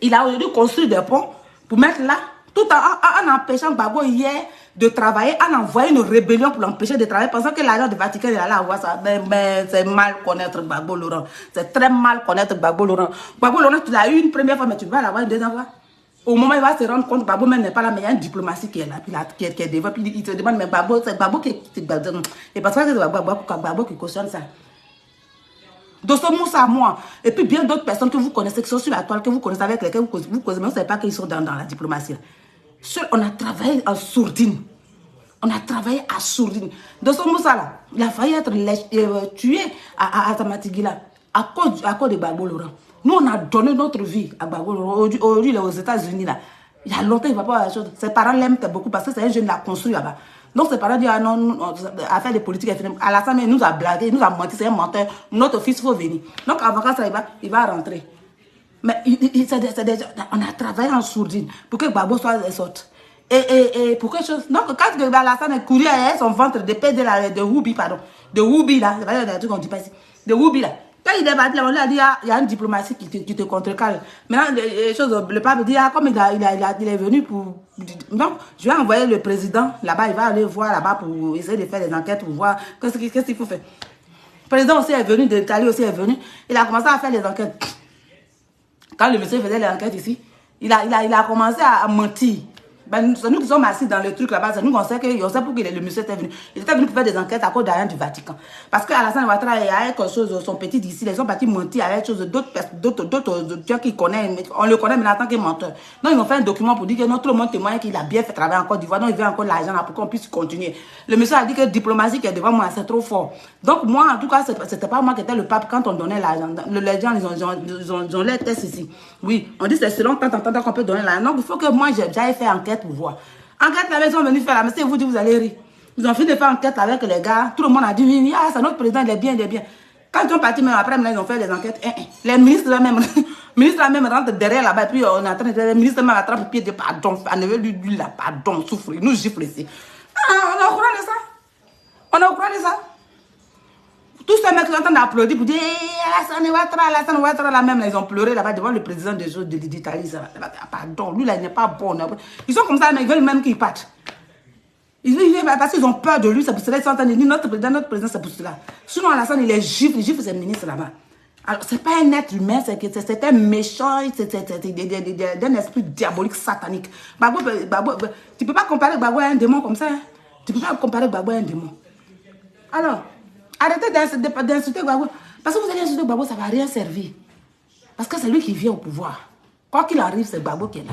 Il a aujourd'hui construit des ponts pour mettre là, tout en empêchant Gbagbo hier de travailler, en envoyant une rébellion pour l'empêcher de travailler, pensant que l'agent de Vatican est allé avoir ça. Mais c'est mal connaître Gbagbo Laurent. C'est très mal connaître Gbagbo Laurent. Gbagbo Laurent, tu l'as eu une première fois, mais tu vas l'avoir une deuxième fois. Au moment où il va se rendre compte, Gbagbo même n'est pas là, mais il y a une diplomatie qui est là, qui est développée. Il se demande, mais Gbagbo, c'est Gbagbo qui est... Et parce que c'est Gbagbo qui cautionne ça. Dosso Moussa, moi, et puis bien d'autres personnes que vous connaissez, qui sont sur la toile, que vous connaissez, avec lesquelles vous causez, mais vous ne savez pas qu'ils sont dans la diplomatie. On a travaillé en sourdine. On a travaillé à sourdine. Dosso Moussa, là, il a failli être tué à Tamatigila à cause de Gbagbo Laurent. Nous, on a donné notre vie à Gbagbo Laurent. Aujourd'hui, il est aux États-Unis, là. Il y a longtemps, il ne va pas à la chose. Ses parents l'aiment beaucoup parce que c'est un jeune qui l'a construit là-bas. Donc, ses parents disent, ah non, à faire des politiques, à la fin, il nous a blagué, il nous a menti, c'est un menteur. Notre fils, il faut venir. Donc, avant ça, il va rentrer. Mais on a travaillé en sourdine pour que Gbagbo soit sorti. Et pour quelque chose. Donc, quand Alassane est couru à son ventre de paix de Woubi, pardon. De Woubi, là. C'est pas des trucs qu'on dit pas ici. De Woubi, là. Quand il est parti, on lui a dit, il y a une diplomatie qui te contrecale. Maintenant, le pape dit, comme il est venu pour... Donc, je vais envoyer le président là-bas, il va aller voir là-bas pour essayer de faire des enquêtes, pour voir qu'est-ce qu'il faut faire. Le président aussi est venu, de l'Italie aussi est venu. Il a commencé à faire des enquêtes. Quand le monsieur faisait les enquêtes ici, il a commencé à mentir. Ben, c'est nous qui sommes assis dans le truc là-bas, c'est nous qu'on sait pour que le monsieur était venu. Il était venu pour faire des enquêtes à cause d'agents du Vatican. Parce que Alassane Ouattara, il y a quelque chose, son petit d'ici, ils sont partis mentir avec d'autres gens qui connaissent, on le connaît mais en tant que menteur. Donc ils ont fait un document pour dire que notre monde témoigne qu'il a bien fait travailler en Côte d'Ivoire, donc il veut encore l'argent là pour qu'on puisse continuer. Le monsieur a dit que diplomatie qui est devant moi, c'est trop fort. Donc moi, en tout cas, c'était pas moi qui étais le pape quand on donnait l'argent. Les gens, ils ont les tests ici. Oui, on dit c'est selon tant qu'on peut donner l'argent. Donc il faut que moi, j'aille faire enquête pour voir. Enquête, la maison est venue faire la mais vous dites, vous allez rire. Ils ont fini de faire enquête avec les gars. Tout le monde a dit, oui, c'est notre président, il est bien, il est bien. Quand ils sont partis, même après, ils ont fait les enquêtes. Les ministres même rentrent derrière là-bas. Puis on est en train de... Les ministres même attrapent le pied de pardon. À ne lui là, pardon, souffre. Ils nous giflent ici. On est au courant de ça. On est au courant de ça. Tous ces mecs qui sont en train d'applaudir pour dire Alassane Ouattara, là même, ils ont pleuré là-bas devant le président d'Italie. Pardon, lui là, il n'est pas bon. Ils sont comme ça, mais ils veulent même qu'il parte. Parce qu'ils ont peur de lui, c'est pour cela qu'ils sont en train de dire notre président, c'est pour cela. Sinon, Alassane, il est juif, les juifs, c'est ministre là-bas. Alors, c'est pas un être humain, c'est un méchant, c'est d'un esprit diabolique, satanique. Gbagbo, tu ne peux pas comparer Gbagbo à un démon comme ça. Hein? Tu ne peux pas comparer Gbagbo à un démon. Alors, arrêtez d'insulter Gbagbo. Parce que vous allez insulter Gbagbo, ça ne va rien servir. Parce que c'est lui qui vient au pouvoir. Quoi qu'il arrive, c'est Gbagbo qui est là.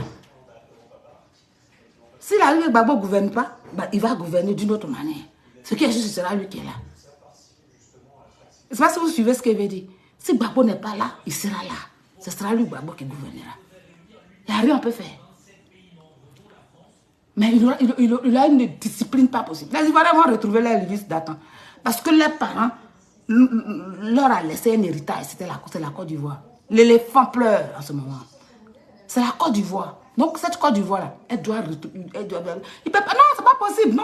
S'il arrive que Gbagbo ne gouverne pas, il va gouverner d'une autre manière. Ce qui est juste, ce sera lui qui est là. Je ne sais pas si vous suivez ce qu'il veut dire. Si Gbagbo n'est pas là, il sera là. Ce sera lui, Gbagbo, qui gouvernera. Il n'y a rien qu'on peut faire. Mais il a une discipline pas possible. Les Ivoiriens vont retrouver leur liste d'attente. Parce que leurs parents leur ont laissé un héritage. C'était la Côte d'Ivoire. L'éléphant pleure en ce moment. C'est la Côte d'Ivoire. Donc, cette Côte d'Ivoire-là, elle doit... Il peut pas, non, c'est pas possible. Non.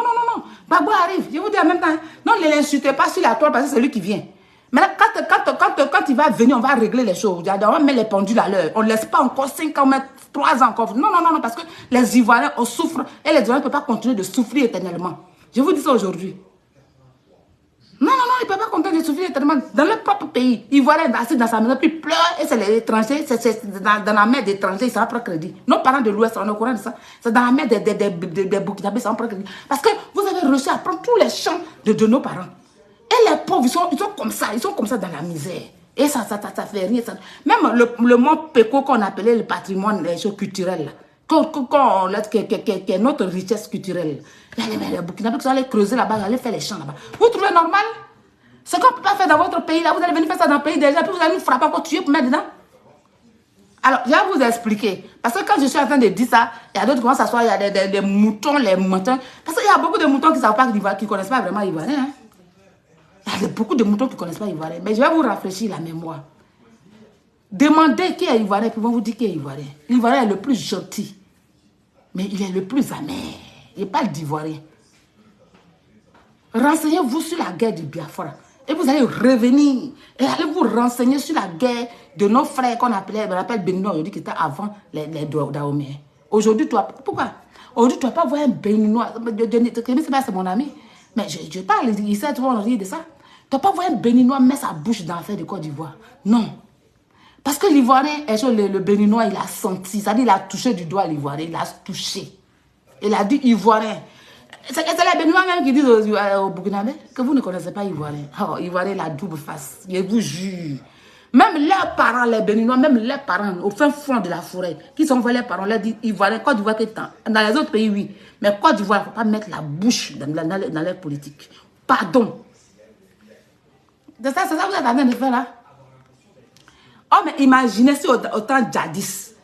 Gbagbo arrive. Je vous dis en même temps. Non, ne l'insultez pas sur la toile parce que c'est lui qui vient. Mais là, quand il va venir, on va régler les choses. On va mettre les pendules à l'heure. On ne laisse pas encore 5 ans, 3 ans encore. Non, parce que les Ivoiriens, on souffre. Et les Ivoiriens ne peuvent pas continuer de souffrir éternellement. Je vous dis ça aujourd'hui. Non, ils ne peuvent pas continuer de souffrir éternellement. Dans leur propre pays, Ivoirien est assis dans sa maison, puis il pleure. Et c'est les étrangers, c'est dans la mer des étrangers, ils s'en prennent crédit. Nos parents de l'Ouest, on est au courant de ça. C'est dans la mer des Burkinabés, ils s'en prennent crédit. Parce que vous avez réussi à prendre tous les champs de nos parents. Et les pauvres, ils sont comme ça dans la misère. Et ça fait rien. Même le mont Péco qu'on appelait le patrimoine culturel, qui est notre richesse culturelle. Les Burkinabés qui sont allés creuser là-bas, aller faire les champs là-bas. Vous trouvez normal? Ce qu'on ne peut pas faire dans votre pays, là, vous allez venir faire ça dans le pays des gens, puis vous allez nous frapper encore tuer pour mettre dedans. Alors, je vais vous expliquer. Parce que quand je suis en train de dire ça, il y a d'autres qui commencent à s'asseoir, il y a des moutons, les moutons. Parce qu'il y a beaucoup de moutons qui ne connaissent pas vraiment l'Ivoirien. Hein? Il y a beaucoup de moutons qui ne connaissent pas l'Ivoirien. Mais je vais vous rafraîchir la mémoire. Demandez qui est Ivoirien, puis ils vont vous dire qui est Ivoirien. L'Ivoirien est le plus gentil. Mais il est le plus amer. Il parle d'Ivoirien. Renseignez-vous sur la guerre du Biafra. Et vous allez revenir. Et allez vous renseigner sur la guerre de nos frères qu'on appelle Béninois aujourd'hui, qui étaient avant les Dahomey. Aujourd'hui, pourquoi? Aujourd'hui, tu ne vas pas voir un Béninois. C'est mon ami. Mais je parle, il sait toujours de ça. Tu ne vas pas voir un Béninois mettre sa bouche dans l'affaire de Côte d'Ivoire. Non. Parce que l'Ivoirien, le Béninois, il a senti. C'est-à-dire, il a touché du doigt l'Ivoirien. Il a touché. Il a dit Ivoirien. C'est les Béninois même qui disent au Burkinabé que vous ne connaissez pas Ivoirien. Oh, Ivoirien, la double face. Je vous jure. Même leurs parents, les Béninois, même leurs parents, au fin fond de la forêt, qui sont les parents, leur disent Ivoirien, Côte d'Ivoire, dans les autres pays, oui. Mais Côte d'Ivoire, il ne faut pas mettre la bouche dans leur politique. Pardon. C'est ça que vous êtes en train de faire là. Oh, mais imaginez si au temps jadis,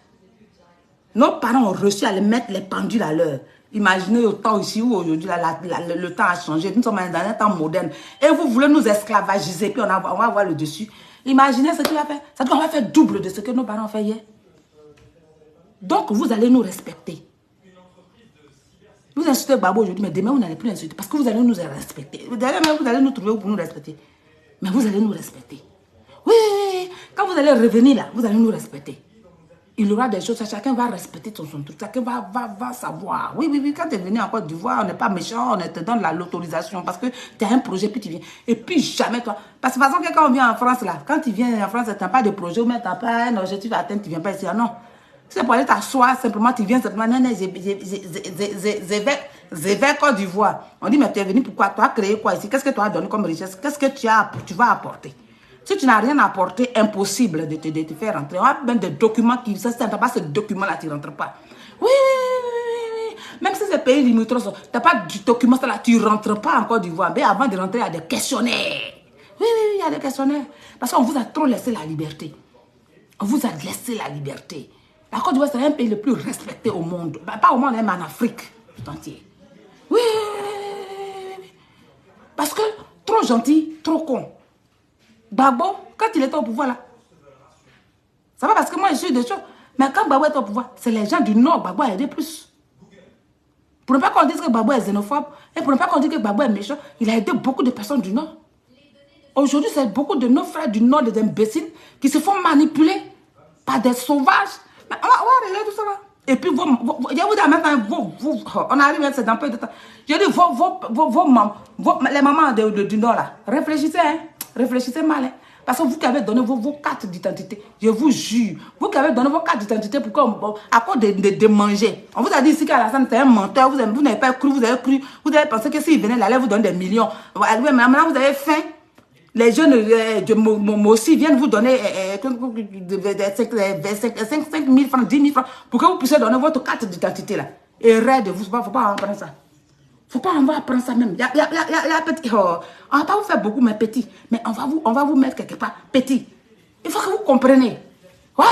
nos parents ont reçu à les mettre les pendules à l'heure. Imaginez au temps ici où aujourd'hui le temps a changé. Nous sommes dans un temps moderne. Et vous voulez nous esclavagiser, puis on va avoir le dessus. Imaginez ce qu'il va faire. Ça veut dire qu'on va faire double de ce que nos parents ont fait hier. Donc, vous allez nous respecter. Vous insultez Gbagbo aujourd'hui, mais demain, vous n'allez plus insulter. Parce que vous allez nous respecter. Demain, vous allez nous trouver pour nous respecter. Mais vous allez nous respecter. Oui. Quand vous allez revenir là, vous allez nous respecter. Il y aura des choses, chacun va respecter son truc, chacun va savoir. Oui, quand tu es venu en Côte d'Ivoire, on n'est pas méchant, on te donne l'autorisation parce que tu as un projet, puis tu viens. Et puis jamais toi. Parce que de toute façon, quand on vient en France, là, quand tu viens en France, tu n'as pas de projet, ou même tu n'as pas un objectif à atteindre, tu ne viens pas ici. Ah, non. C'est pour aller t'asseoir, simplement, tu viens simplement, non, j'ai vers Côte d'Ivoire. On dit, mais tu es venu pourquoi? Tu as créé quoi ici? Qu'est-ce que tu as donné comme richesse? Qu'est-ce que tu vas apporter? Si tu n'as rien apporté, impossible de te faire rentrer. On a même des documents qui ne s'entrent pas, ce document-là, tu ne rentres pas. Oui. Même si c'est pays limitrophe, tu n'as pas du document, là, tu ne rentres pas en Côte d'Ivoire. Mais avant de rentrer, il y a des questionnaires. Oui, il y a des questionnaires. Parce qu'on vous a trop laissé la liberté. On vous a laissé la liberté. La Côte d'Ivoire, c'est un pays le plus respecté au monde. Pas au monde, mais en Afrique tout entier. Oui. Parce que trop gentil, trop con. Gbagbo, quand il était au pouvoir là, ça va parce que moi je suis des choses. Mais quand Gbagbo est au pouvoir, c'est les gens du Nord, Gbagbo a aidé plus. Pour ne pas qu'on dise que Gbagbo est xénophobe, et pour ne pas qu'on dise que Gbagbo est méchant, il a aidé beaucoup de personnes du Nord. Aujourd'hui, c'est beaucoup de nos frères du Nord, des imbéciles, qui se font manipuler par des sauvages. Mais on va régler tout ça là. Et puis, je vous dis maintenant, on arrive, c'est dans peu de temps. Je dis, les mamans du Nord là, réfléchissez, hein, réfléchissez mal. Hein. Parce que vous qui avez donné vos cartes d'identité, je vous jure, vous qui avez donné vos cartes d'identité à cause de manger. On vous a dit ici qu'Alassane c'est un menteur, vous n'avez pas cru, vous avez pensé que s'il venait là, il allait vous donner des millions. Maintenant, vous avez faim. Les jeunes moi aussi viennent vous donner 5 000 francs, 10 000 francs pour que vous puissiez donner votre carte d'identité là. Et raide, il ne faut pas en prendre ça. Il ne faut pas en prendre ça même. On ne va pas vous faire beaucoup, mais petit. Mais on va vous mettre quelque part petit. Il faut que vous compreniez. Ouais.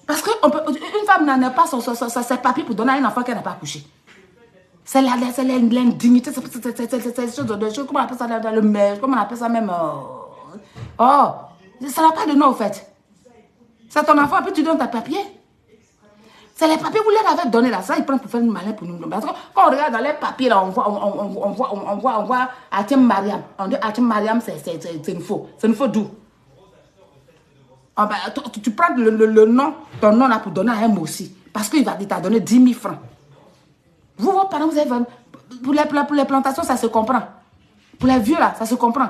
Parce qu'une femme n'a pas ses papiers pour donner à un enfant qu'elle n'a pas couché. C'est l'indignité, c'est choses, comment on appelle ça dans le mail, comment on appelle ça même. Oh, ça n'a pas de nom au fait. C'est ton enfant, puis tu donnes ta papier. C'est les papiers que vous leur avez donné là, ça ils prennent pour faire une malin pour nous. Parce que quand on regarde dans les papiers là, on voit Hatim Mariam. On dit Hatim Mariam, c'est une faux. C'est une faux d'où? Tu prends le nom, ton nom là pour donner à un mot aussi. Parce qu'il t'a donné 10 000 francs. Vous, vos parents, vous avez... Pour les plantations, ça se comprend. Pour les vieux, là, ça se comprend.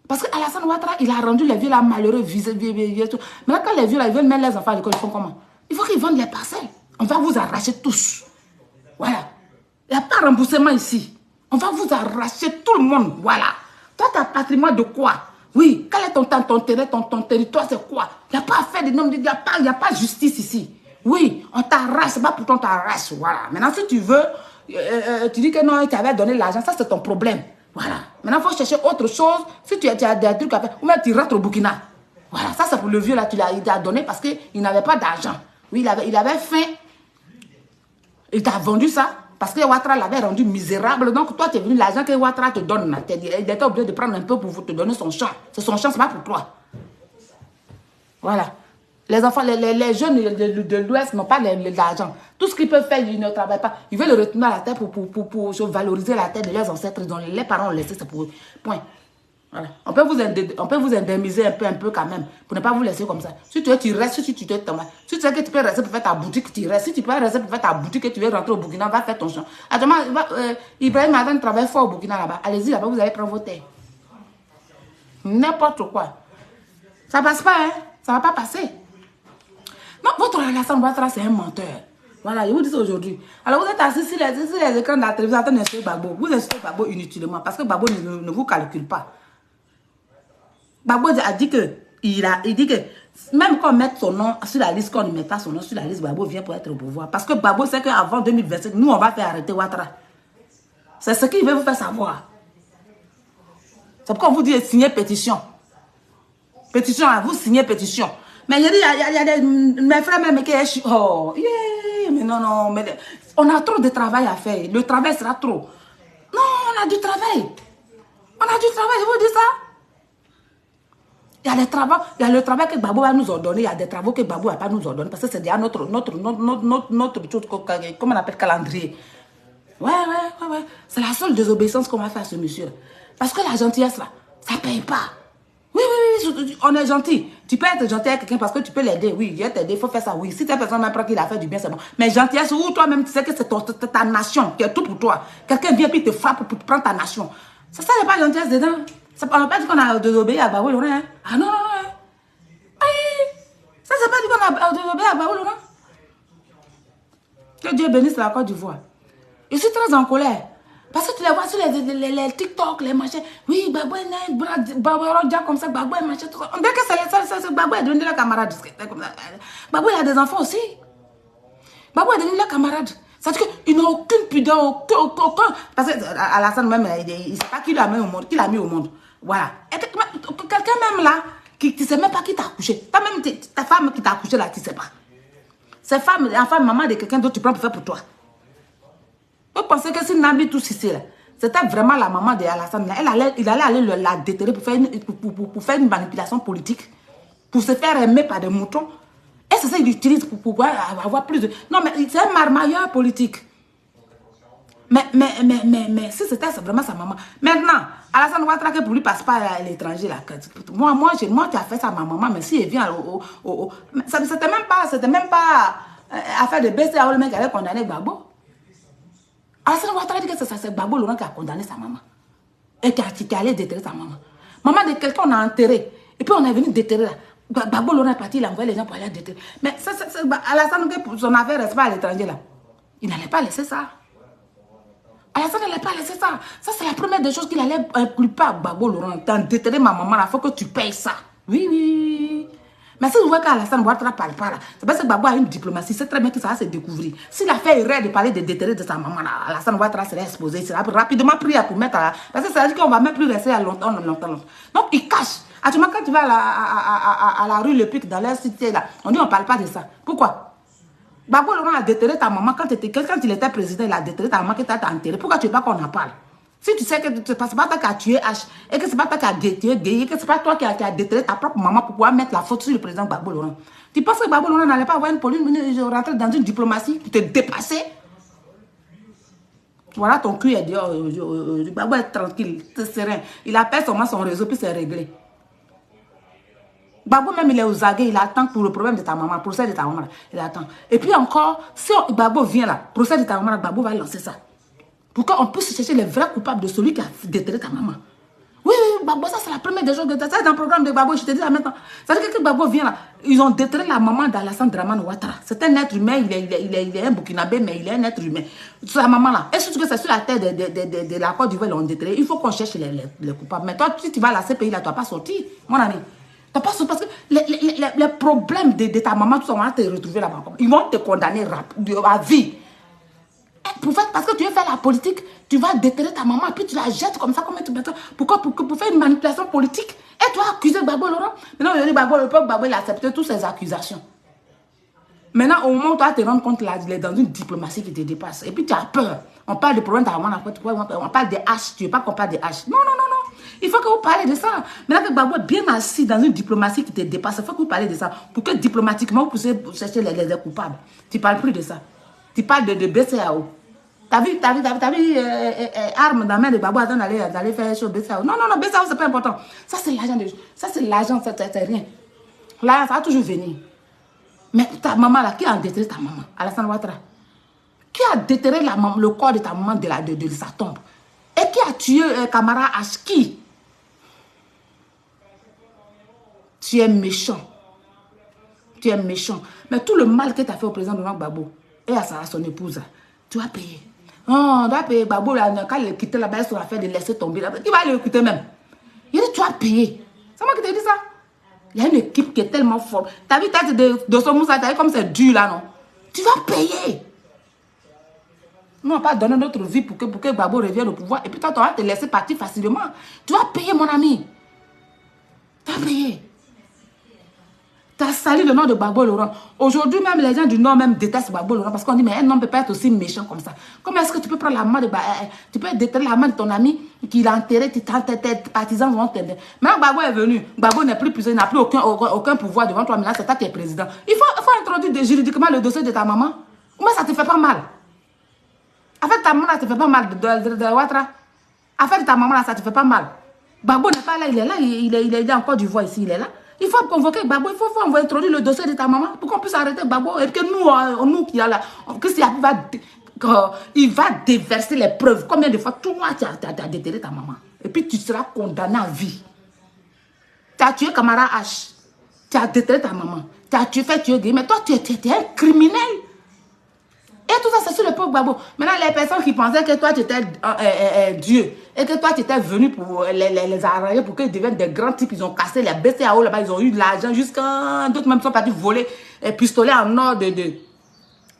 Parce qu'Alassane Ouattara, il a rendu les vieux, là, malheureux, vieux, tout. Maintenant, quand les vieux, là, ils veulent mettre les enfants à l'école, ils font comment? Il faut qu'ils vendent les parcelles. On va vous arracher tous. Voilà. Il n'y a pas de remboursement ici. On va vous arracher tout le monde. Voilà. Toi, tu as patrimoine de quoi? Oui. Quel est ton territoire, c'est quoi? Il n'y a pas à faire de nom, il n'y a pas de justice ici. Oui, on t'arrache, c'est pas pour qu'on t'arrache. Voilà. Maintenant, si tu veux... tu dis que non, tu avais donné l'argent, ça c'est ton problème. Voilà. Maintenant, il faut chercher autre chose. Si tu as des trucs à faire, ou même tu rentres au Burkina. Voilà, ça c'est pour le vieux là, tu l'as donné parce qu'il n'avait pas d'argent. Oui, il avait faim. Il t'a vendu ça parce que Ouattara l'avait rendu misérable. Donc toi, tu es venu, l'argent que Ouattara te donne, il était obligé de prendre un peu pour te donner son champ. C'est son champ, c'est pas pour toi. Voilà. Les enfants, les jeunes de l'Ouest n'ont pas l'argent. Tout ce qu'ils peuvent faire, ils ne travaillent pas. Ils veulent le retourner à la terre pour valoriser la terre de leurs ancêtres. Les parents ont laissé, c'est pour point. Voilà. On peut vous indemniser un peu quand même, pour ne pas vous laisser comme ça. Si tu veux, tu restes, si tu te tombes. Si tu sais que tu peux rester pour faire ta boutique, tu restes. Si tu peux rester pour faire ta boutique et tu veux rentrer au Burkina, va faire ton champ. Actuellement, Ibrahim Adan travaille fort au Burkina là-bas. Allez-y là-bas, vous allez prendre vos terres. N'importe quoi. Ça passe pas, hein. Ça va pas passer. Non, votre Alassane Ouattara, c'est un menteur. Voilà, je vous dis ça aujourd'hui. Alors, vous êtes assis sur les écrans de la télévision en train d'insulter Gbagbo. Vous insultez Gbagbo inutilement parce que Gbagbo ne vous calcule pas. Gbagbo a dit que, il dit que, même quand on met son nom sur la liste, quand on ne met pas son nom sur la liste, Gbagbo vient pour être au pouvoir. Parce que Gbagbo sait qu'avant 2025, nous, on va faire arrêter Ouattara. C'est ce qu'il veut vous faire savoir. C'est pourquoi on vous dit signer pétition. Pétition, vous signez pétition. Mais il y a des mes frères même qui est oh yeah, mais non mais on a trop de travail à faire. Le travail sera trop. Non, on a du travail. On a du travail, je vous dis ça. Il y a le travail que Gbagbo va nous ordonner, il y a des travaux que Gbagbo va pas nous ordonner parce que c'est déjà notre comment on appelle calendrier. Ouais. C'est la seule désobéissance qu'on va faire à ce monsieur. Parce que la gentillesse là, ça paye pas. Oui, on est gentil. Tu peux être gentil avec quelqu'un parce que tu peux l'aider. Oui, il t'aider, il faut faire ça. Oui, si cette personne m'apprend qu'il a fait du bien, c'est bon. Mais gentillesse, ou toi-même, tu sais que c'est ta nation qui est tout pour toi. Quelqu'un vient puis te frappe pour prendre ta nation. Ça n'est pas gentillesse dedans. On n'a pas dit qu'on a désobéi à Gbagbo Laurent. Hein? Ah non. Ça, c'est pas dit qu'on a désobéi à Gbagbo Laurent. Que Dieu bénisse la Côte d'Ivoire. Je suis très en colère. Parce que tu les vois sur les TikTok, les machins. Oui, Gbagbo est comme ça, Gbagbo est machin. On dirait que c'est Gbagbo est devenu leur camarade. Gbagbo il a des enfants aussi. Gbagbo est devenu leur camarade. C'est-à-dire qu'il n'a aucune pudeur, aucun. Parce que Alassane même, il ne sait pas qui l'a mis au monde. Qui l'a mis au monde. Voilà. Quelqu'un même là, qui ne sait même pas qui t'a accouché. Toi-même, ta femme qui t'a accouché là, tu ne sais pas. Cette femme, enfin, maman de quelqu'un d'autre, tu prends pour faire pour toi. Vous pensez que si Nabi tout ici, c'était vraiment la maman de Alassane. Il allait aller la déterrer pour faire une manipulation politique, pour se faire aimer par des moutons. Et c'est ça qu'il utilise pour pouvoir avoir plus de... Non, mais c'est un marmailleur politique. Mais si c'était vraiment sa maman. Maintenant, Alassane Ouattara qui pour lui passe pas à l'étranger là. Moi, tu as fait ça à ma maman, mais si elle vient c'était même pas affaire de baisser à le mec qui avait condamné Gbagbo. Alassane Ouattara dit que c'est Gbagbo Laurent qui a condamné sa maman. Et qui est allé déterrer sa maman. Maman de quelqu'un on a enterré. Et puis on est venu déterrer là. Gbagbo Laurent est parti, il a envoyé les gens pour aller déterrer. Mais Alassane, son affaire reste pas à l'étranger là. Il n'allait pas laisser ça. Alassane n'allait pas laisser ça. Ça, c'est la première des choses qu'il allait inculper à Gbagbo Laurent. T'as déterré ma maman là, il faut que tu payes ça. Oui. Mais si vous voyez qu'Alassane Ouattara parle pas là, c'est parce que Gbagbo a une diplomatie, c'est très bien que ça va se découvrir. S'il a fait erreur de parler de déterrer de sa maman là, Alassane Ouattara serait exposé, il sera rapidement pris pour mettre à la... Parce que ça veut dire qu'on va même plus rester à longtemps. Donc il cache. Actuellement, quand tu vas à la rue Le Pic, dans leur cité là, on dit on parle pas de ça. Pourquoi? Gbagbo Laurent a déterré ta maman quand il était président, il a déterré ta maman qui t'a enterré. Pourquoi tu veux pas qu'on en parle? Si tu sais que c'est pas toi qui as tué H, et que c'est pas toi qui as tué Gueye, et que c'est pas toi qui as déterré ta propre maman pour pouvoir mettre la faute sur le président Gbagbo Laurent. Tu penses que Gbagbo Laurent n'allait pas avoir une police, rentrer dans une diplomatie pour te dépasser? Voilà, ton cul est dehors. Gbagbo est tranquille, c'est serein. Il appelle seulement son réseau, puis c'est réglé. Gbagbo même il est aux aguets, il attend pour le problème de ta maman, procès de ta maman, il attend. Et puis encore, si Gbagbo vient là, procès de ta maman, Gbagbo va lancer ça. Pour qu'on puisse chercher les vrais coupables de celui qui a déterré ta maman. Oui, Gbagbo, ça c'est la première des choses que tu as. Ça dans le programme de Gbagbo, je te dis là maintenant. Ça veut dire que Gbagbo vient là, ils ont déterré la maman d'Alassane Dramane Ouattara. C'est un être humain, il est un Burkinabé, mais il est un être humain. Sa maman là, et surtout que c'est sur la terre de la Côte d'Ivoire, ils l'ont déterré. Il faut qu'on cherche les coupables. Mais toi, si tu vas à la CPI là, tu n'as pas sorti, mon ami. Parce que les problèmes de ta maman, tout ça, on va te retrouver là-bas. Ils vont te condamner à vie. Parce que tu veux faire la politique, tu vas déterrer ta maman, puis tu la jettes comme ça, pourquoi? Pour faire une manipulation politique. Et tu vas accuser Gbagbo Laurent. Maintenant, le peuple Gbagbo, il a accepté toutes ces accusations. Maintenant, au moment où tu vas te rendre compte, là, il est dans une diplomatie qui te dépasse. Et puis tu as peur. On parle de problème de ta maman, on parle des haches. Tu veux pas qu'on parle des haches. Non. Il faut que vous parlez de ça. Maintenant que Gbagbo est bien assis dans une diplomatie qui te dépasse, il faut que vous parlez de ça. Pour que diplomatiquement, vous puissiez chercher les coupables. Tu ne parles plus de ça. Tu parles de BCAO. T'as vu arme dans la main de Gbagbo d'aller faire sur BCAO. Non, BCAO, c'est pas important. Ça, c'est l'argent. C'est rien. Là, ça va toujours venir. Mais ta maman, là, qui a déterré ta maman? Alassane Ouattara. Qui a déterré le corps de ta maman de sa tombe? Et qui a tué Camara Ashki? Tu es méchant. Mais tout le mal que tu as fait au président de Gbagbo et à son épouse, tu vas payer. Non, tu vas payer Gbagbo, quand il est quitté là-bas, sur l'affaire de laisser tomber là-bas. Qui va le quitter même? Il dit, tu vas payer. C'est moi qui te dis ça. Il y a une équipe qui est tellement forte. Tu as vu tête de son moussa, tu as vu comme c'est dur là, non? Tu vas payer. Nous, on va pas donner notre vie pour que Gbagbo revienne au pouvoir. Et puis toi, tu vas te laisser partir facilement. Tu vas payer, mon ami. Tu vas payer. Tu as sali le nom de Gbagbo Laurent. Aujourd'hui, même les gens du Nord même détestent Gbagbo Laurent parce qu'on dit, mais un homme ne peut pas être aussi méchant comme ça. Comment est-ce que tu peux prendre la main de tu peux déterrer la main de ton ami qui l'a enterré, tes partisans vont t'aider. Maintenant, Gbagbo est venu. Gbagbo n'est plus puissant, il n'a plus aucun pouvoir devant toi. Maintenant, c'est toi qui es président. Il faut introduire juridiquement le dossier de ta maman. Comment ça te fait pas mal? En fait, ta maman, ça te fait pas mal de Ouattara. En fait, ta maman, là, ça te fait pas mal. Gbagbo n'est pas là, il est là, il est en Côte d'Ivoire ici, il est là. Il faut convoquer Gbagbo, on va introduire le dossier de ta maman pour qu'on puisse arrêter Gbagbo. Et que nous qui a là, il va déverser les preuves. Combien de fois toi, tu as déterré ta maman? Et puis tu seras condamné à vie. Tu as tué Camara H. Tu as déterré ta maman. Tu as tué Gueye. Mais toi, tu es un criminel. Et tout ça, c'est sur le pauvre Gbagbo. Maintenant, les personnes qui pensaient que toi, tu étais Dieu et que toi, tu étais venu pour les arranger pour qu'ils deviennent des grands types, ils ont cassé les BCAO là-bas, ils ont eu de l'argent jusqu'à... D'autres même sont partis voler les pistolets en or de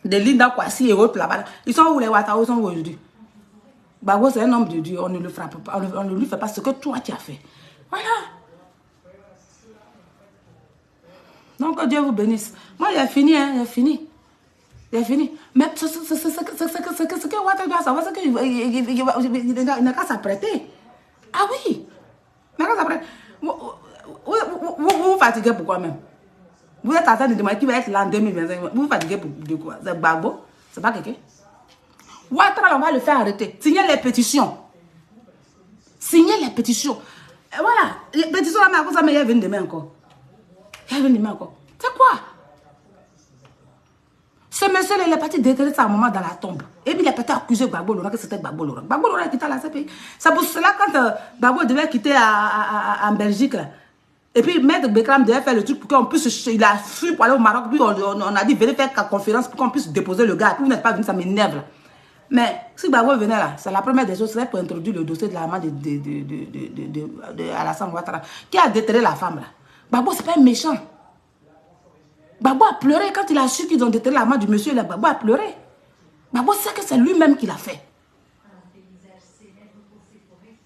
Linda Kwasi et autres là-bas. Ils sont où les Ouattara, ils sont où aujourd'hui? Gbagbo, c'est un homme de Dieu, on ne le frappe pas, on ne lui fait pas ce que toi, tu as fait. Voilà. Donc, que Dieu vous bénisse. Moi, il a fini, hein, il a fini. Il est fini. Mais ce que Ouattara doit savoir, c'est qu'il n'a qu'à s'apprêter. Ah oui. Il n'a qu'à s'apprêter. Vous vous fatiguez pourquoi même? Vous êtes en train de demander qui va être là en 2025. Vous vous fatiguez de quoi? C'est Gbagbo? C'est pas quelqu'un? Ouattara, on va le faire arrêter. Signez les pétitions. Signez les pétitions. Et voilà. Les pétitions, là, mais à cause de ça, mais il y a venu demain encore. Il y a venu demain encore. C'est quoi? Ce monsieur, il est parti déterrer sa maman dans la tombe. Et puis, il est parti accuser Gbagbo Laurent que c'était Gbagbo Laurent. Gbagbo Laurent est quitté la CPI. C'est pour cela, quand Gbagbo devait quitter en Belgique, là, et puis, Maître Bekram devait faire le truc pour qu'on puisse... Il a fui pour aller au Maroc. Puis, on a dit, venez faire une conférence pour qu'on puisse déposer le gars. Puis, vous n'êtes pas venu, ça m'énerve, là. Mais, si Gbagbo venait là, c'est la première des choses, c'est pour introduire le dossier de la maman de Alassane Ouattara, qui a déterré la femme, là. Gbagbo, c'est pas un méchant. Gbagbo a pleuré quand il a su qu'ils ont déterré la main du monsieur. Là, Gbagbo a pleuré. Gbagbo sait que c'est lui-même qui l'a fait.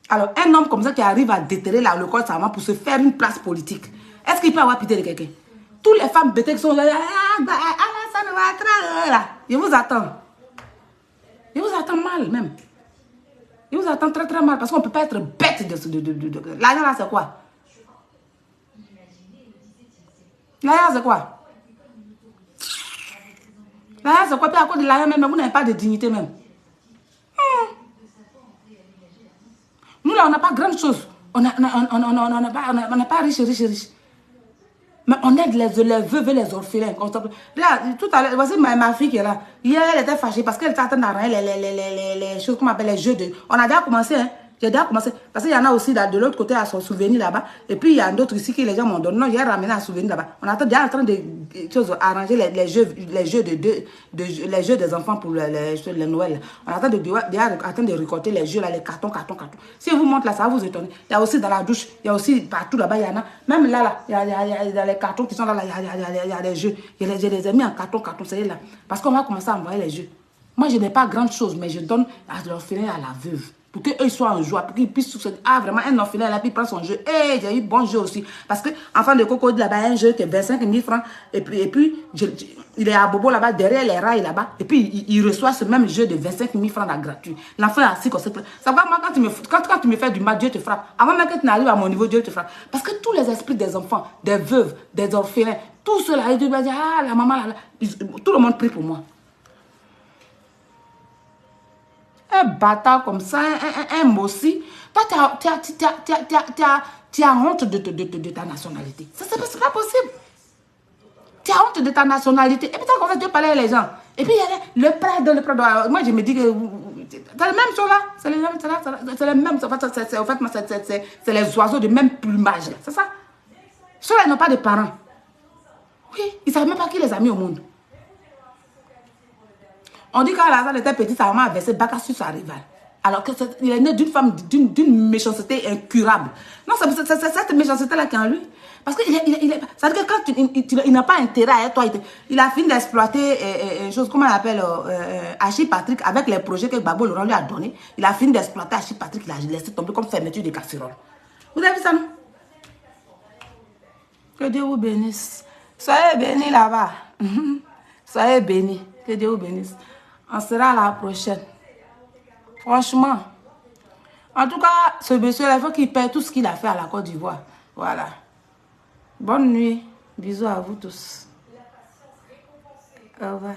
Alors, un homme comme ça qui arrive à déterrer le corps de sa maman pour se faire une place politique, est-ce qu'il peut avoir pitié de quelqu'un? Toutes les femmes bêtées qui sont là, je vous attends. Je vous attends mal même. Je vous attends très très mal parce qu'on ne peut pas être bête de l'argent là, c'est quoi? L'argent, c'est quoi? Là, c'est quoi? Puis à cause de l'argent même, vous n'avez pas de dignité même. Nous, là, on n'a pas grande chose. On n'a pas riche. Mais on aide les veuves et les orphelins. Là, tout à l'heure, voici ma fille qui est là. Hier, elle était fâchée parce qu'elle était en train d'arranger les choses qu'on appelle les jeux de... On a déjà commencé, hein. J'ai déjà commencé. Parce qu'il y en a aussi de l'autre côté à son souvenir là-bas. Et puis, il y a d'autres ici que les gens m'ont donné. Non, j'ai ramené un souvenir là-bas. On est déjà en train de arranger les jeux des enfants pour les Noël. On est en train de récolter les jeux, là, les cartons. Si je vous montre là, ça va vous étonner. Il y a aussi dans la douche, il y a aussi partout là-bas, il y en a. Même là, il y a les cartons qui sont là, il y a les jeux. Je les ai mis en carton, c'est là. Parce qu'on va commencer à envoyer les jeux. Moi, je n'ai pas grande chose, mais je donne à l'orphelin, à la veuve. Pour qu'eux soient en joie, pour qu'ils puissent se dire, ah vraiment, un orphelin là, puis il prend son jeu. Eh, j'ai eu bon jeu aussi. Parce que, enfant de coco, là-bas, un jeu qui est 25 000 francs. Et puis il est à Bobo là-bas, derrière les rails là-bas. Et puis, il reçoit ce même jeu de 25 000 francs là, gratuit. L'enfant est assis comme ça. Ça va, moi, quand tu me fais du mal, Dieu te frappe. Avant même que tu n'arrives à mon niveau, Dieu te frappe. Parce que tous les esprits des enfants, des veuves, des orphelins, tout cela, ils doivent dire, ah, la maman là, tout le monde prie pour moi. Un bâtard comme ça, un mossi. Toi, tu as honte de ta nationalité. C'est pas possible. Tu as honte de ta nationalité. Et puis, tu as tu parler à les gens. Et puis, il y a le prêtre. Moi, je me dis que c'est la même chose là. C'est les mêmes. En fait, c'est les oiseaux de même plumage. C'est ça. Ceux-là, ils n'ont pas de parents. Oui, ils ne savent même pas qui les a mis au monde. On dit qu'Alassane était petit, sa maman a versé Baka sur sa rivale. Alors qu'il est né d'une femme d'une méchanceté incurable. Non, c'est cette méchanceté-là qui est en lui. Parce que ça veut dire que quand il n'a pas intérêt à toi, il a fini d'exploiter chose, comment on appelle, Achille Patrick, avec les projets que Gbagbo Laurent lui a donné. Il a fini d'exploiter Achille Patrick, il a laissé tomber comme fermeture de casserole. Vous avez vu ça, non? Que Dieu vous bénisse. Soyez bénis là-bas. Soyez bénis. Que Dieu vous bénisse. On sera à la prochaine. Franchement. En tout cas, ce monsieur-là, il faut qu'il paye tout ce qu'il a fait à la Côte d'Ivoire. Voilà. Bonne nuit. Bisous à vous tous. Au revoir.